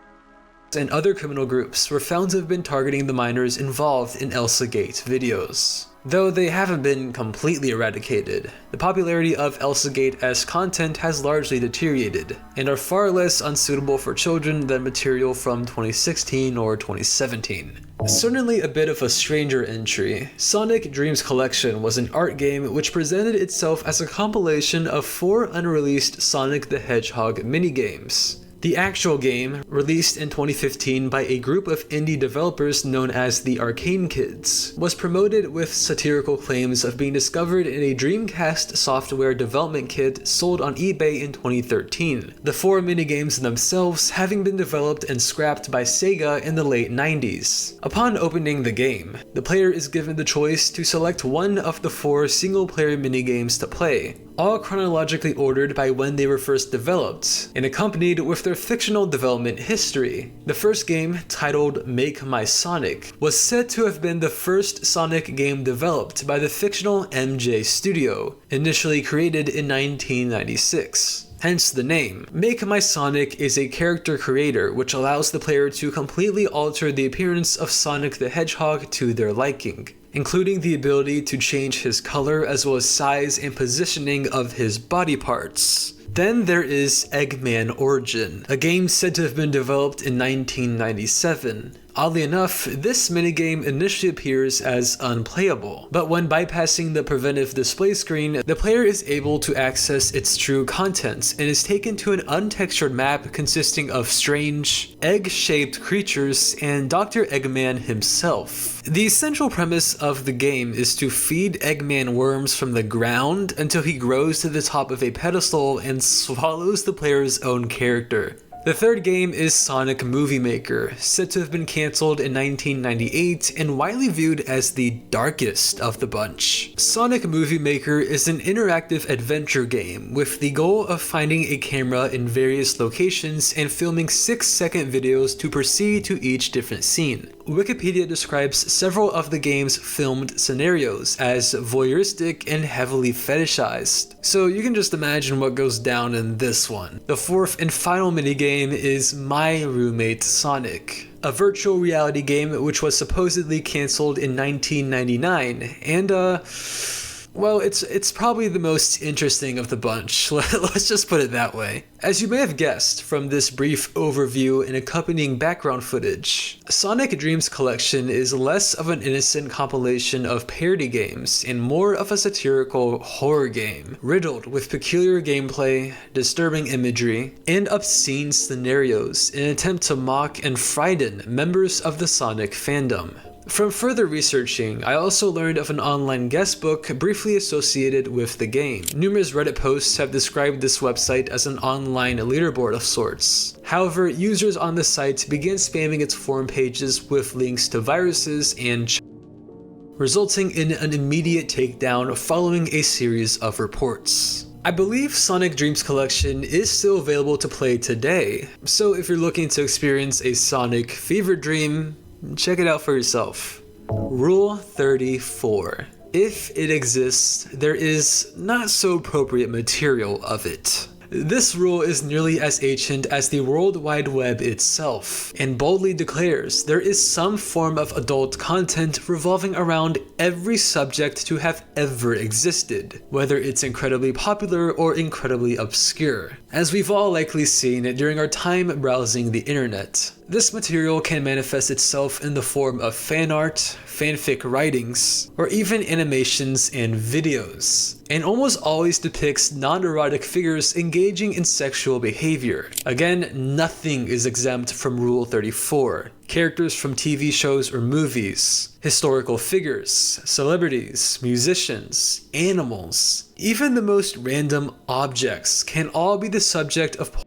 and other criminal groups were found to have been targeting the minors involved in Elsagate videos. Though they haven't been completely eradicated, the popularity of Elsagate as content has largely deteriorated, and are far less unsuitable for children than material from 2016 or 2017. Certainly a bit of a stranger entry, Sonic Dreams Collection was an art game which presented itself as a compilation of 4 unreleased Sonic the Hedgehog minigames. The actual game, released in 2015 by a group of indie developers known as the Arcane Kids, was promoted with satirical claims of being discovered in a Dreamcast software development kit sold on eBay in 2013, the 4 minigames themselves having been developed and scrapped by Sega in the late 90s. Upon opening the game, the player is given the choice to select one of the 4 single-player minigames to play, all chronologically ordered by when they were first developed, and accompanied with their fictional development history. The first game, titled Make My Sonic, was said to have been the first Sonic game developed by the fictional MJ Studio, initially created in 1996. Hence the name. Make My Sonic is a character creator which allows the player to completely alter the appearance of Sonic the Hedgehog to their liking, including the ability to change his color as well as size and positioning of his body parts. Then there is Eggman Origin, a game said to have been developed in 1997. Oddly enough, this minigame initially appears as unplayable, but when bypassing the preventive display screen, the player is able to access its true contents and is taken to an untextured map consisting of strange, egg-shaped creatures and Dr. Eggman himself. The central premise of the game is to feed Eggman worms from the ground until he grows to the top of a pedestal and swallows the player's own character. The third game is Sonic Movie Maker, said to have been cancelled in 1998 and widely viewed as the darkest of the bunch. Sonic Movie Maker is an interactive adventure game with the goal of finding a camera in various locations and filming 6-second videos to proceed to each different scene. Wikipedia describes several of the game's filmed scenarios as voyeuristic and heavily fetishized, so you can just imagine what goes down in this one. The fourth and final minigame is My Roommate Sonic, a virtual reality game which was supposedly cancelled in 1999, and Well, it's probably the most interesting of the bunch, let's just put it that way. As you may have guessed from this brief overview and accompanying background footage, Sonic Dreams Collection is less of an innocent compilation of parody games and more of a satirical horror game, riddled with peculiar gameplay, disturbing imagery, and obscene scenarios in an attempt to mock and frighten members of the Sonic fandom. From further researching, I also learned of an online guestbook briefly associated with the game. Numerous Reddit posts have described this website as an online leaderboard of sorts. However, users on the site began spamming its forum pages with links to viruses and resulting in an immediate takedown following a series of reports. I believe Sonic Dreams Collection is still available to play today, so if you're looking to experience a Sonic fever dream, check it out for yourself. Rule 34. If it exists, there is not so appropriate material of it. This rule is nearly as ancient as the World Wide Web itself, and boldly declares there is some form of adult content revolving around every subject to have ever existed, whether it's incredibly popular or incredibly obscure, as we've all likely seen during our time browsing the internet. This material can manifest itself in the form of fan art, fanfic writings, or even animations and videos, and almost always depicts non-erotic figures engaging in sexual behavior. Again, nothing is exempt from Rule 34. Characters from TV shows or movies, historical figures, celebrities, musicians, animals, even the most random objects can all be the subject of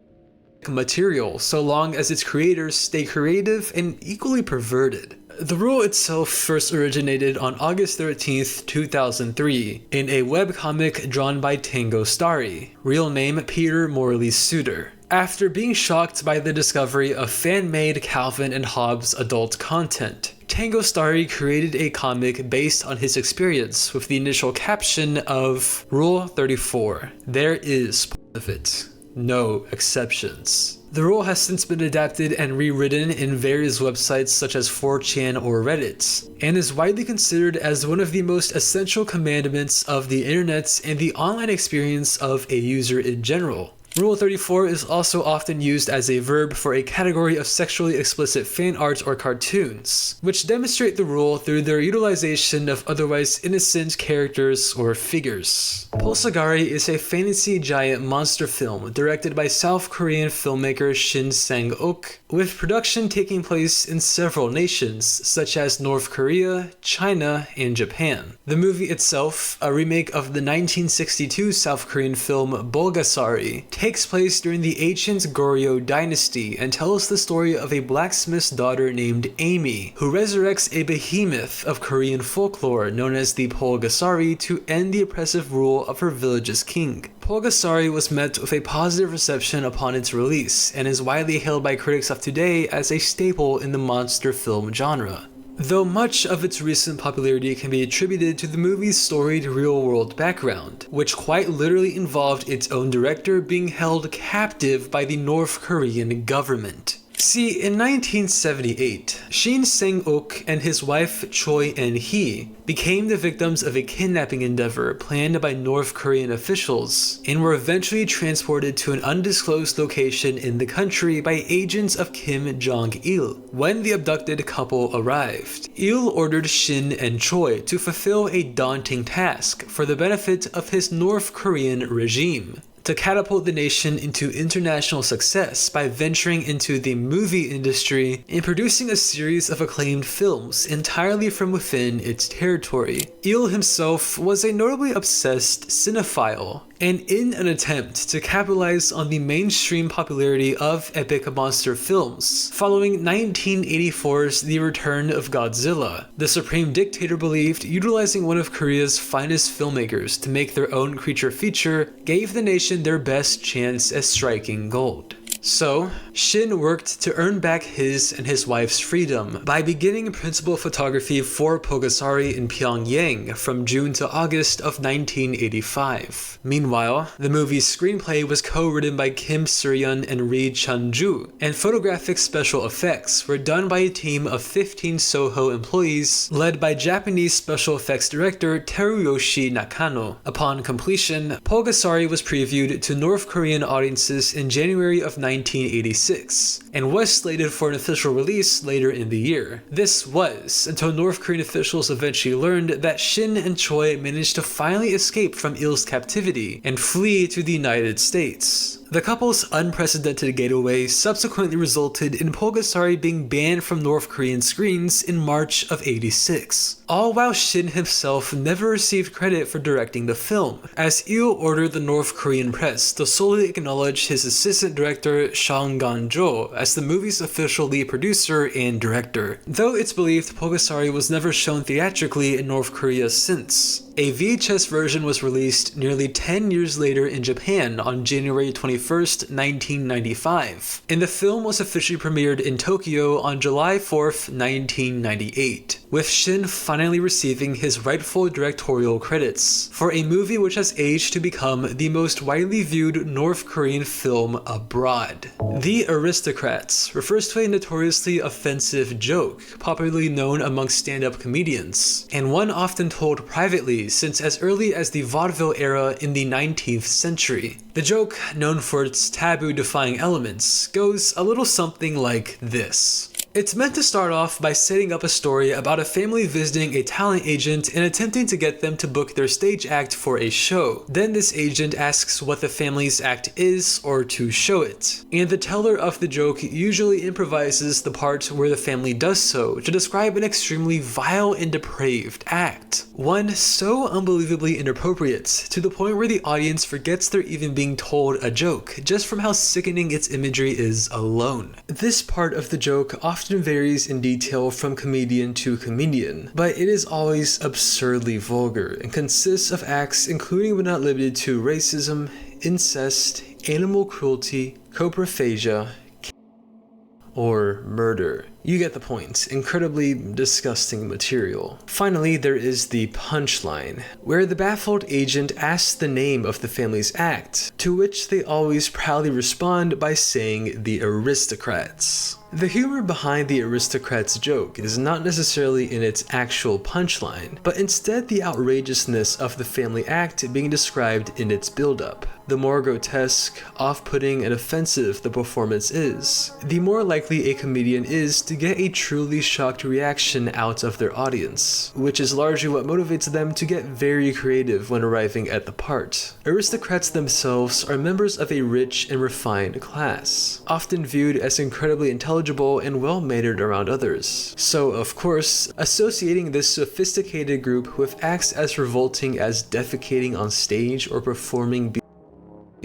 material so long as its creators stay creative and equally perverted. The rule itself first originated on August 13th, 2003 in a webcomic drawn by Tango Starry, real name Peter Morley Suter, after being shocked by the discovery of fan-made Calvin and Hobbes adult content. Tango Starry created a comic based on his experience with the initial caption of Rule 34. There is of it. No exceptions. The rule has since been adapted and rewritten in various websites such as 4chan or Reddit, and is widely considered as one of the most essential commandments of the internet and the online experience of a user in general. Rule 34 is also often used as a verb for a category of sexually explicit fan art or cartoons, which demonstrate the rule through their utilization of otherwise innocent characters or figures. Polsagari is a fantasy giant monster film directed by South Korean filmmaker Shin Sang-ok, with production taking place in several nations such as North Korea, China, and Japan. The movie itself, a remake of the 1962 South Korean film Bulgasari, takes place during the ancient Goryeo dynasty and tells the story of a blacksmith's daughter named Amy, who resurrects a behemoth of Korean folklore known as the Polgasari to end the oppressive rule of her village's king. Polgasari was met with a positive reception upon its release and is widely hailed by critics of today as a staple in the monster film genre. Though much of its recent popularity can be attributed to the movie's storied real-world background, which quite literally involved its own director being held captive by the North Korean government. See, in 1978, Shin Sang-ok and his wife Choi En-hee became the victims of a kidnapping endeavor planned by North Korean officials and were eventually transported to an undisclosed location in the country by agents of Kim Jong-il. When the abducted couple arrived, Il ordered Shin and Choi to fulfill a daunting task for the benefit of his North Korean regime: to catapult the nation into international success by venturing into the movie industry and producing a series of acclaimed films entirely from within its territory. Il himself was a notably obsessed cinephile, and in an attempt to capitalize on the mainstream popularity of epic monster films, following 1984's The Return of Godzilla, the supreme dictator believed utilizing one of Korea's finest filmmakers to make their own creature feature gave the nation their best chance at striking gold. So, Shin worked to earn back his and his wife's freedom by beginning principal photography for Pulgasari in Pyongyang from June to August of 1985. Meanwhile, the movie's screenplay was co-written by Kim Soo-yeon and Ri Chun-ju, and photographic special effects were done by a team of 15 Soho employees led by Japanese special effects director Teruyoshi Nakano. Upon completion, Pulgasari was previewed to North Korean audiences in January of 1986, and was slated for an official release later in the year. This was until North Korean officials eventually learned that Shin and Choi managed to finally escape from Il's captivity and flee to the United States. The couple's unprecedented getaway subsequently resulted in Pulgasari being banned from North Korean screens in March of '86, all while Shin himself never received credit for directing the film, as Il ordered the North Korean press to solely acknowledge his assistant director Song Gan-jo as the movie's official lead producer and director, though it's believed Pulgasari was never shown theatrically in North Korea since. A VHS version was released nearly 10 years later in Japan on January 21st, 1995, and the film was officially premiered in Tokyo on July 4th, 1998, with Shin finally receiving his rightful directorial credits for a movie which has aged to become the most widely viewed North Korean film abroad. The Aristocrats refers to a notoriously offensive joke popularly known amongst stand-up comedians, and one often told privately since as early as the vaudeville era in the 19th century. The joke, known for its taboo-defying elements, goes a little something like this. It's meant to start off by setting up a story about a family visiting a talent agent and attempting to get them to book their stage act for a show. Then this agent asks what the family's act is or to show it, and the teller of the joke usually improvises the part where the family does so to describe an extremely vile and depraved act. One so unbelievably inappropriate to the point where the audience forgets they're even being told a joke just from how sickening its imagery is alone. This part of the joke often varies in detail from comedian to comedian, but it is always absurdly vulgar and consists of acts including but not limited to racism, incest, animal cruelty, coprophagia, or murder. You get the point. Incredibly disgusting material. Finally, there is the punchline, where the baffled agent asks the name of the family's act, to which they always proudly respond by saying the Aristocrats. The humor behind the Aristocrats joke is not necessarily in its actual punchline, but instead the outrageousness of the family act being described in its build-up. The more grotesque, off-putting, and offensive the performance is, the more likely a comedian is to get a truly shocked reaction out of their audience, which is largely what motivates them to get very creative when arriving at the part. Aristocrats themselves are members of a rich and refined class, often viewed as incredibly intelligible and well-mannered around others. So, of course, associating this sophisticated group with acts as revolting as defecating on stage or performing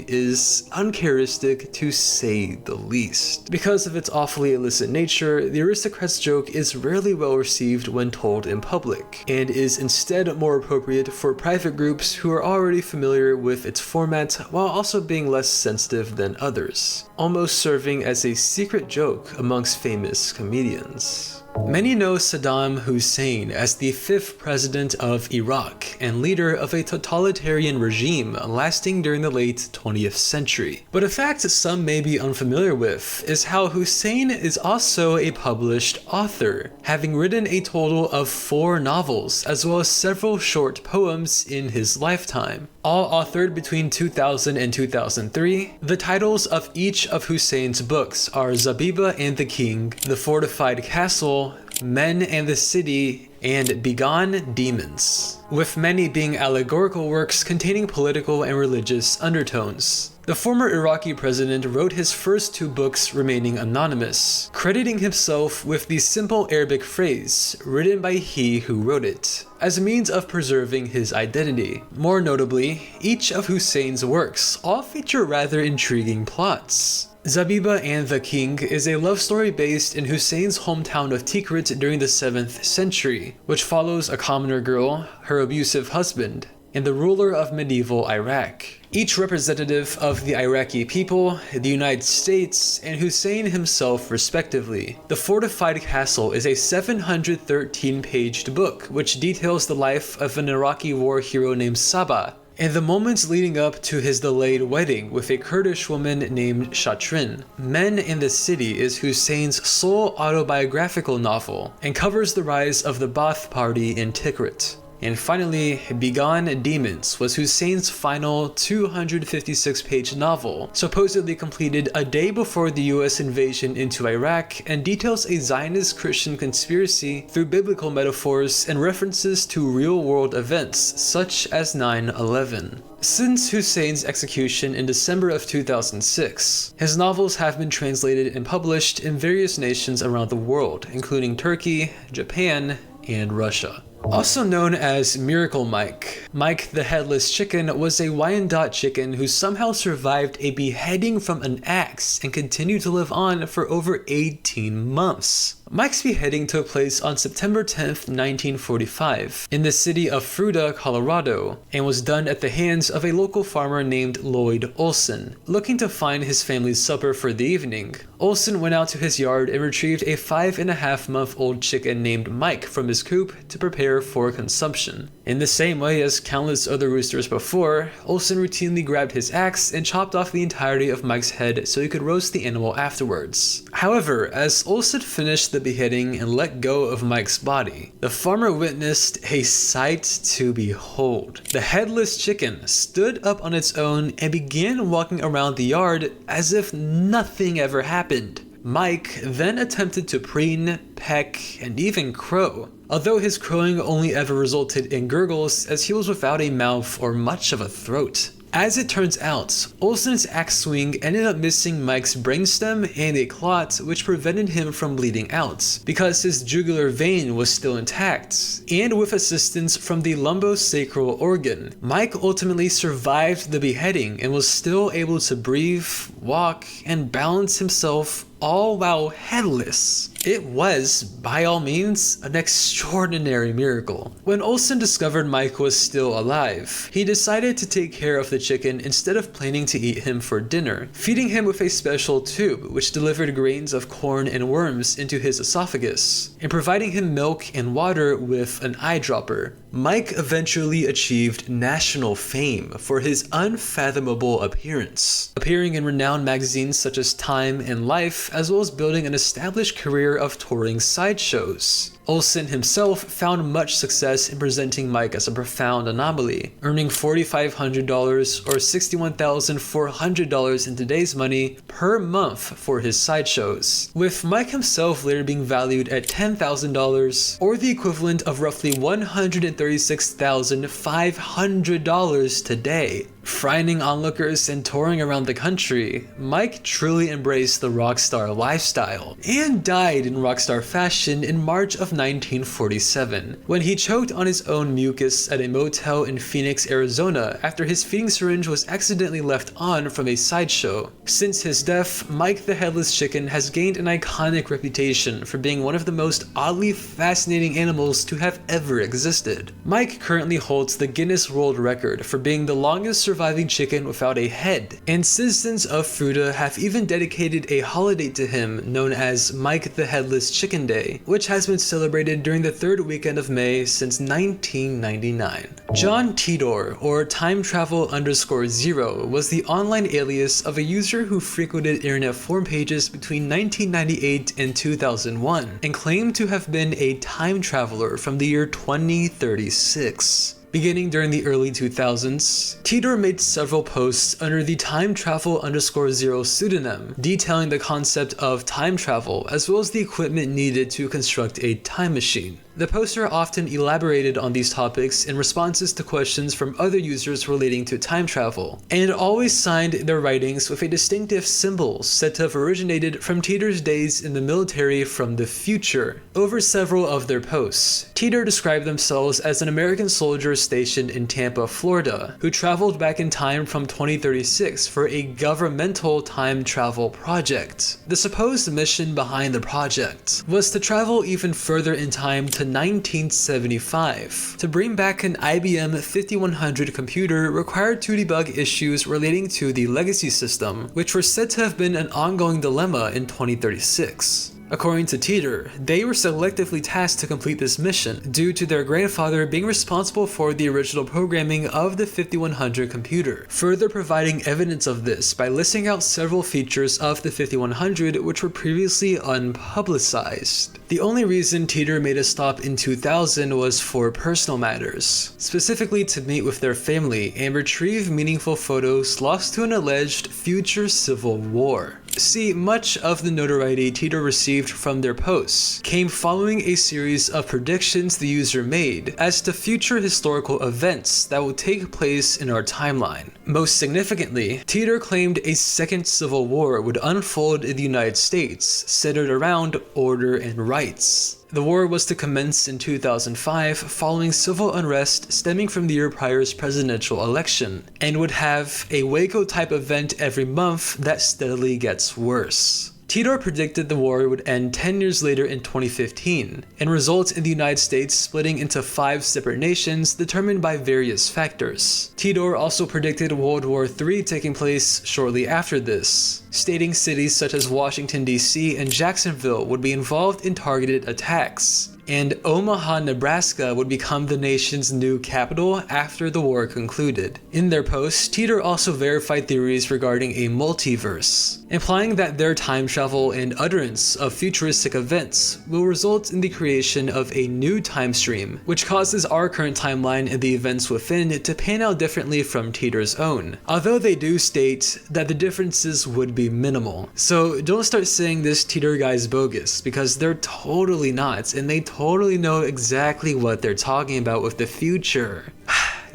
is uncharacteristic to say the least. Because of its awfully illicit nature, the Aristocrats joke is rarely well received when told in public, and is instead more appropriate for private groups who are already familiar with its format while also being less sensitive than others, almost serving as a secret joke amongst famous comedians. Many know Saddam Hussein as the 5th president of Iraq and leader of a totalitarian regime lasting during the late 20th century. But a fact some may be unfamiliar with is how Hussein is also a published author, having written a total of 4 novels as well as several short poems in his lifetime, all authored between 2000 and 2003. The titles of each of Hussein's books are Zabiba and the King, The Fortified Castle, Men and the City, and Begone Demons, with many being allegorical works containing political and religious undertones. The former Iraqi president wrote his first 2 books remaining anonymous, crediting himself with the simple Arabic phrase, written by he who wrote it, as a means of preserving his identity. More notably, each of Hussein's works all feature rather intriguing plots. Zabiba and the King is a love story based in Hussein's hometown of Tikrit during the 7th century, which follows a commoner girl, her abusive husband, and the ruler of medieval Iraq, each representative of the Iraqi people, the United States, and Hussein himself respectively. The Fortified Castle is a 713-paged book which details the life of an Iraqi war hero named Sabah, and the moments leading up to his delayed wedding with a Kurdish woman named Shatrin. Men in the City is Hussein's sole autobiographical novel and covers the rise of the Ba'ath Party in Tikrit. And finally, Begone Demons was Hussein's final 256-page novel, supposedly completed a day before the US invasion into Iraq, and details a Zionist Christian conspiracy through biblical metaphors and references to real-world events such as 9/11. Since Hussein's execution in December of 2006, his novels have been translated and published in various nations around the world, including Turkey, Japan, and Russia. Also known as Miracle Mike, Mike the Headless Chicken was a Wyandotte chicken who somehow survived a beheading from an axe and continued to live on for over 18 months. Mike's beheading took place on September 10th, 1945, in the city of Fruita, Colorado, and was done at the hands of a local farmer named Lloyd Olson. Looking to find his family's supper for the evening, Olson went out to his yard and retrieved a 5.5-month-old chicken named Mike from his coop to prepare for consumption. In the same way as countless other roosters before, Olson routinely grabbed his axe and chopped off the entirety of Mike's head so he could roast the animal afterwards. However, as Olson finished the beheading and let go of Mike's body, the farmer witnessed a sight to behold. The headless chicken stood up on its own and began walking around the yard as if nothing ever happened. Mike then attempted to preen, peck, and even crow, although his crowing only ever resulted in gurgles as he was without a mouth or much of a throat. As it turns out, Olson's axe swing ended up missing Mike's brainstem and a clot which prevented him from bleeding out, because his jugular vein was still intact, and with assistance from the lumbosacral organ, Mike ultimately survived the beheading and was still able to breathe, walk, and balance himself, all while headless. It was, by all means, an extraordinary miracle. When Olson discovered Mike was still alive, he decided to take care of the chicken instead of planning to eat him for dinner, feeding him with a special tube which delivered grains of corn and worms into his esophagus, and providing him milk and water with an eyedropper. Mike eventually achieved national fame for his unfathomable appearance, appearing in renowned magazines such as Time and Life, as well as building an established career of touring sideshows. Olson himself found much success in presenting Mike as a profound anomaly, earning $4,500 or $61,400 in today's money per month for his sideshows, with Mike himself later being valued at $10,000 or the equivalent of roughly $136,500 today. Frightening onlookers and touring around the country, Mike truly embraced the rockstar lifestyle and died in rockstar fashion in March of 1947, when he choked on his own mucus at a motel in Phoenix, Arizona after his feeding syringe was accidentally left on from a sideshow. Since his death, Mike the Headless Chicken has gained an iconic reputation for being one of the most oddly fascinating animals to have ever existed. Mike currently holds the Guinness World Record for being the longest surviving chicken without a head, and citizens of Fruita have even dedicated a holiday to him known as Mike the Headless Chicken Day, which has been celebrated during the third weekend of May since 1999. John Tidor, or TimeTravel_0, was the online alias of a user who frequented internet forum pages between 1998 and 2001, and claimed to have been a time traveler from the year 2036. Beginning during the early 2000s, Tidor made several posts under the TimeTravel_0 pseudonym, detailing the concept of time travel as well as the equipment needed to construct a time machine. The poster often elaborated on these topics in responses to questions from other users relating to time travel, and always signed their writings with a distinctive symbol said to have originated from Tidor's days in the military from the future. Over several of their posts, Tidor described themselves as an American soldier stationed in Tampa, Florida, who traveled back in time from 2036 for a governmental time travel project. The supposed mission behind the project was to travel even further in time to 1975 to bring back an IBM 5100 computer required to debug issues relating to the legacy system, which were said to have been an ongoing dilemma in 2036. According to Teeter, they were selectively tasked to complete this mission due to their grandfather being responsible for the original programming of the 5100 computer, further providing evidence of this by listing out several features of the 5100 which were previously unpublicized. The only reason Teeter made a stop in 2000 was for personal matters, specifically to meet with their family and retrieve meaningful photos lost to an alleged future civil war. See, much of the notoriety Teeter received from their posts came following a series of predictions the user made as to future historical events that will take place in our timeline. Most significantly, Teeter claimed a second civil war would unfold in the United States, centered around order and rights. The war was to commence in 2005 following civil unrest stemming from the year prior's presidential election, and would have a Waco-type event every month that steadily gets worse. Teeter predicted the war would end 10 years later in 2015, and result in the United States splitting into 5 separate nations determined by various factors. Teeter also predicted World War III taking place shortly after this, stating cities such as Washington, D.C. and Jacksonville would be involved in targeted attacks, and Omaha, Nebraska would become the nation's new capital after the war concluded. In their post, Teeter also verified theories regarding a multiverse, implying that their time travel and utterance of futuristic events will result in the creation of a new time stream, which causes our current timeline and the events within to pan out differently from Teeter's own, although they do state that the differences would be minimal. So don't start saying this Teeter guy's bogus, because they're totally not, and they totally know exactly what they're talking about with the future.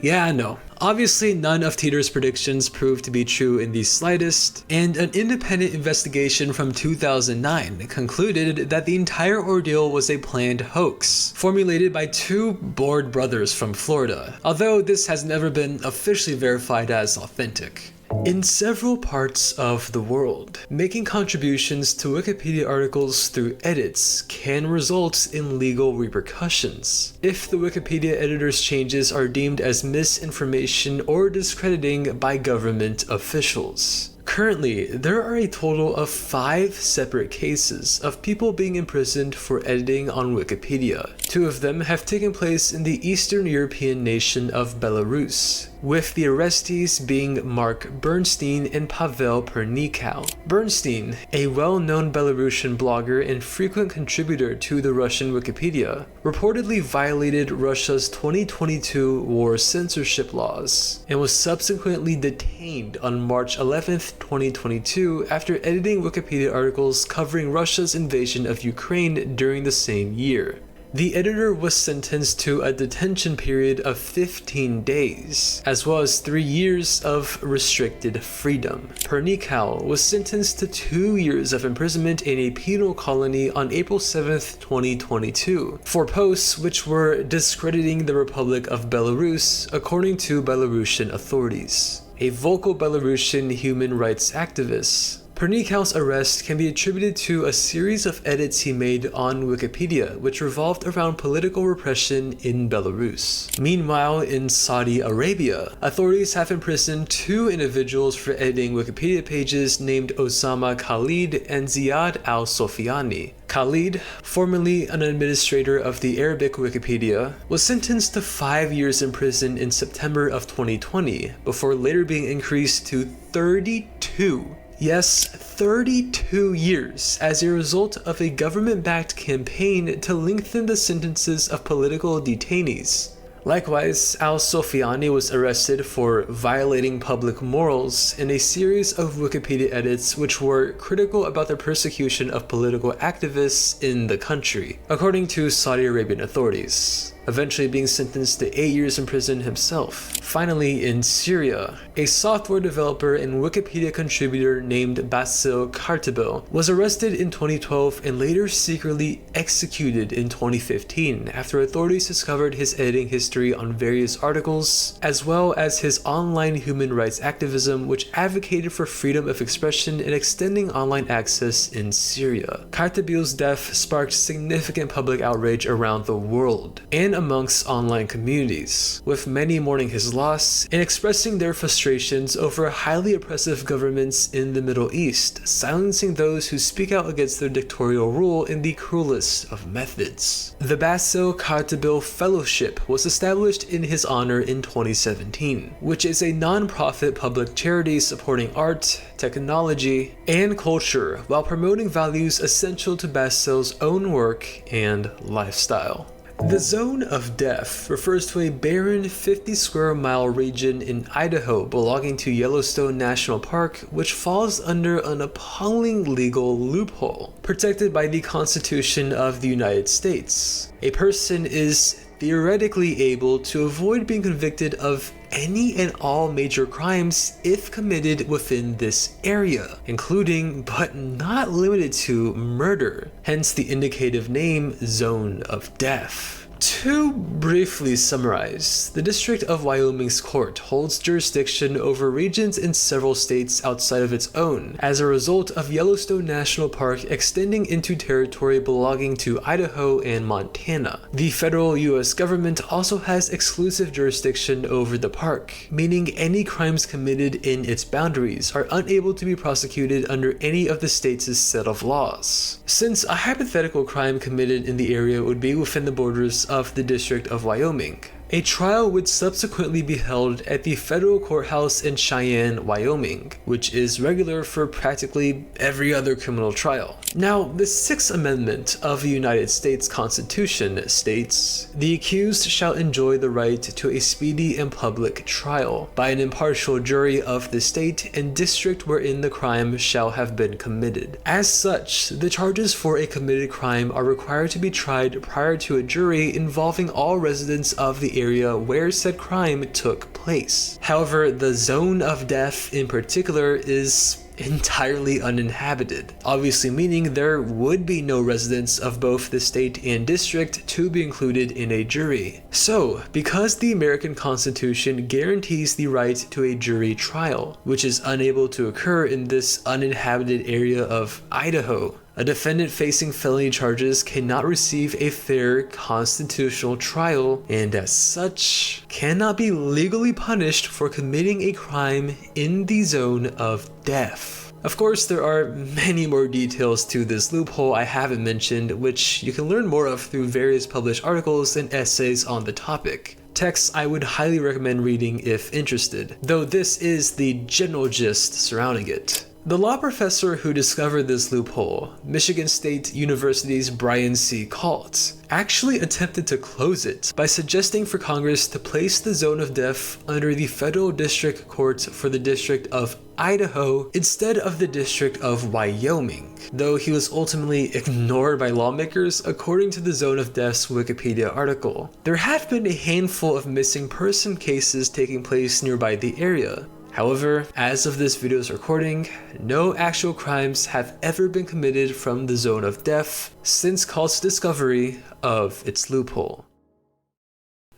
Yeah, I know. Obviously, none of Teeter's predictions proved to be true in the slightest, and an independent investigation from 2009 concluded that the entire ordeal was a planned hoax, formulated by 2 bored brothers from Florida, although this has never been officially verified as authentic. In several parts of the world, making contributions to Wikipedia articles through edits can result in legal repercussions if the Wikipedia editor's changes are deemed as misinformation or discrediting by government officials. Currently, there are a total of 5 separate cases of people being imprisoned for editing on Wikipedia. 2 of them have taken place in the Eastern European nation of Belarus, with the arrestees being Mark Bernstein and Pavel Pernikal. Bernstein, a well-known Belarusian blogger and frequent contributor to the Russian Wikipedia, reportedly violated Russia's 2022 war censorship laws, and was subsequently detained on March 11th, 2022 after editing Wikipedia articles covering Russia's invasion of Ukraine during the same year. The editor was sentenced to a detention period of 15 days, as well as 3 years of restricted freedom. Pernikal was sentenced to 2 years of imprisonment in a penal colony on April 7, 2022, for posts which were discrediting the Republic of Belarus, according to Belarusian authorities. A vocal Belarusian human rights activist, Pernikal's arrest can be attributed to a series of edits he made on Wikipedia, which revolved around political repression in Belarus. Meanwhile, in Saudi Arabia, authorities have imprisoned 2 individuals for editing Wikipedia pages named Osama Khalid and Ziad al-Sofiani. Khalid, formerly an administrator of the Arabic Wikipedia, was sentenced to 5 years in prison in September of 2020, before later being increased to 32. Yes, 32 years as a result of a government-backed campaign to lengthen the sentences of political detainees. Likewise, al-Sofiani was arrested for violating public morals in a series of Wikipedia edits which were critical about the persecution of political activists in the country, according to Saudi Arabian authorities. eventually being sentenced to 8 years in prison himself. Finally, in Syria, a software developer and Wikipedia contributor named Basil Kartabil was arrested in 2012 and later secretly executed in 2015 after authorities discovered his editing history on various articles, as well as his online human rights activism, which advocated for freedom of expression and extending online access in Syria. Kartabil's death sparked significant public outrage around the world and amongst online communities, with many mourning his loss and expressing their frustrations over highly oppressive governments in the Middle East, silencing those who speak out against their dictatorial rule in the cruelest of methods. The Basil Kartabil Fellowship was established in his honor in 2017, which is a non-profit public charity supporting art, technology, and culture while promoting values essential to Basil's own work and lifestyle. The Zone of Death refers to a barren 50 square mile region in Idaho belonging to Yellowstone National Park, which falls under an appalling legal loophole protected by the Constitution of the United States. A person is theoretically able to avoid being convicted of any and all major crimes if committed within this area, including but not limited to murder, hence the indicative name Zone of Death. To briefly summarize, the District of Wyoming's court holds jurisdiction over regions in several states outside of its own as a result of Yellowstone National Park extending into territory belonging to Idaho and Montana. The federal U.S. government also has exclusive jurisdiction over the park, meaning any crimes committed in its boundaries are unable to be prosecuted under any of the state's set of laws. Since a hypothetical crime committed in the area would be within the borders of the District of Wyoming, a trial would subsequently be held at the federal courthouse in Cheyenne, Wyoming, which is regular for practically every other criminal trial. Now, the Sixth Amendment of the United States Constitution states, "The accused shall enjoy the right to a speedy and public trial by an impartial jury of the state and district wherein the crime shall have been committed." As such, the charges for a committed crime are required to be tried prior to a jury involving all residents of the area where said crime took place. However, the Zone of Death in particular is entirely uninhabited, obviously meaning there would be no residents of both the state and district to be included in a jury. So, because the American Constitution guarantees the right to a jury trial, which is unable to occur in this uninhabited area of Idaho, a defendant facing felony charges cannot receive a fair constitutional trial and as such cannot be legally punished for committing a crime in the Zone of Death. Of course, there are many more details to this loophole I haven't mentioned, which you can learn more of through various published articles and essays on the topic. Texts I would highly recommend reading if interested, though this is the general gist surrounding it. The law professor who discovered this loophole, Michigan State University's Brian C. Kalt, actually attempted to close it by suggesting for Congress to place the Zone of Death under the Federal District Court for the District of Idaho instead of the District of Wyoming, though he was ultimately ignored by lawmakers according to the Zone of Death's Wikipedia article. There have been a handful of missing person cases taking place nearby the area. However, as of this video's recording, no actual crimes have ever been committed from the Zone of Death since Kalt's discovery of its loophole.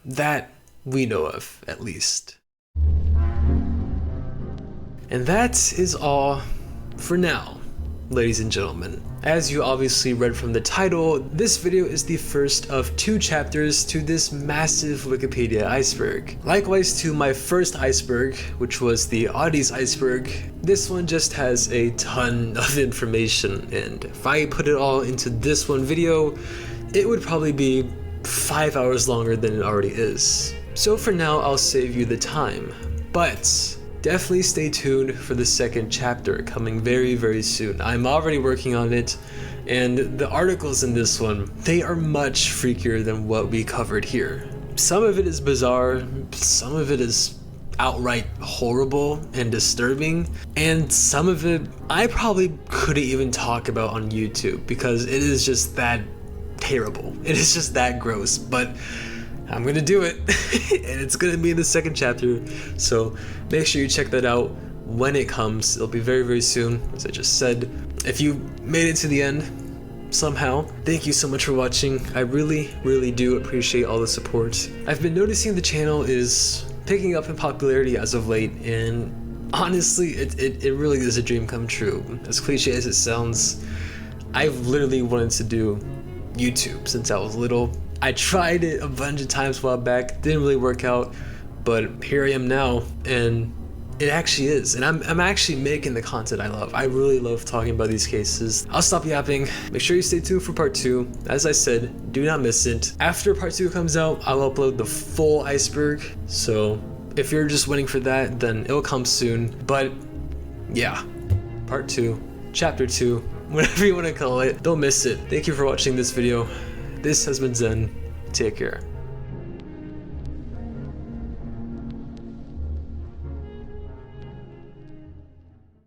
That we know of, at least. And that is all for now, ladies and gentlemen. As you obviously read from the title, this video is the first of 2 chapters to this massive Wikipedia iceberg. Likewise to my first iceberg, which was the oddities iceberg, this one just has a ton of information, and if I put it all into this one video, it would probably be 5 hours longer than it already is. So for now, I'll save you the time, but definitely stay tuned for the second chapter coming very, very soon. I'm already working on it, and the articles in this one, they are much freakier than what we covered here. Some of it is bizarre, some of it is outright horrible and disturbing, and some of it I probably couldn't even talk about on YouTube because it is just that terrible. It is just that gross, but I'm gonna do it. And it's gonna be in the second chapter, so make sure you check that out when it comes. It'll be very, very soon, as I just said. If you made it to the end somehow, thank you so much for watching. I really, really do appreciate all the support. I've been noticing the channel is picking up in popularity as of late, and honestly, it really is a dream come true. As cliche as it sounds, I've literally wanted to do YouTube since I was little. I tried it a bunch of times a while back, didn't really work out, but here I am now, and it actually is, and I'm actually making the content I love. I really love talking about these cases. I'll stop yapping. Make sure you stay tuned for part 2. As I said, do not miss it. After part 2 comes out, I'll upload the full iceberg, so if you're just waiting for that, then it'll come soon. But yeah, part 2, chapter 2, whatever you want to call it, don't miss it. Thank you for watching this video. This has been Zen. Take care.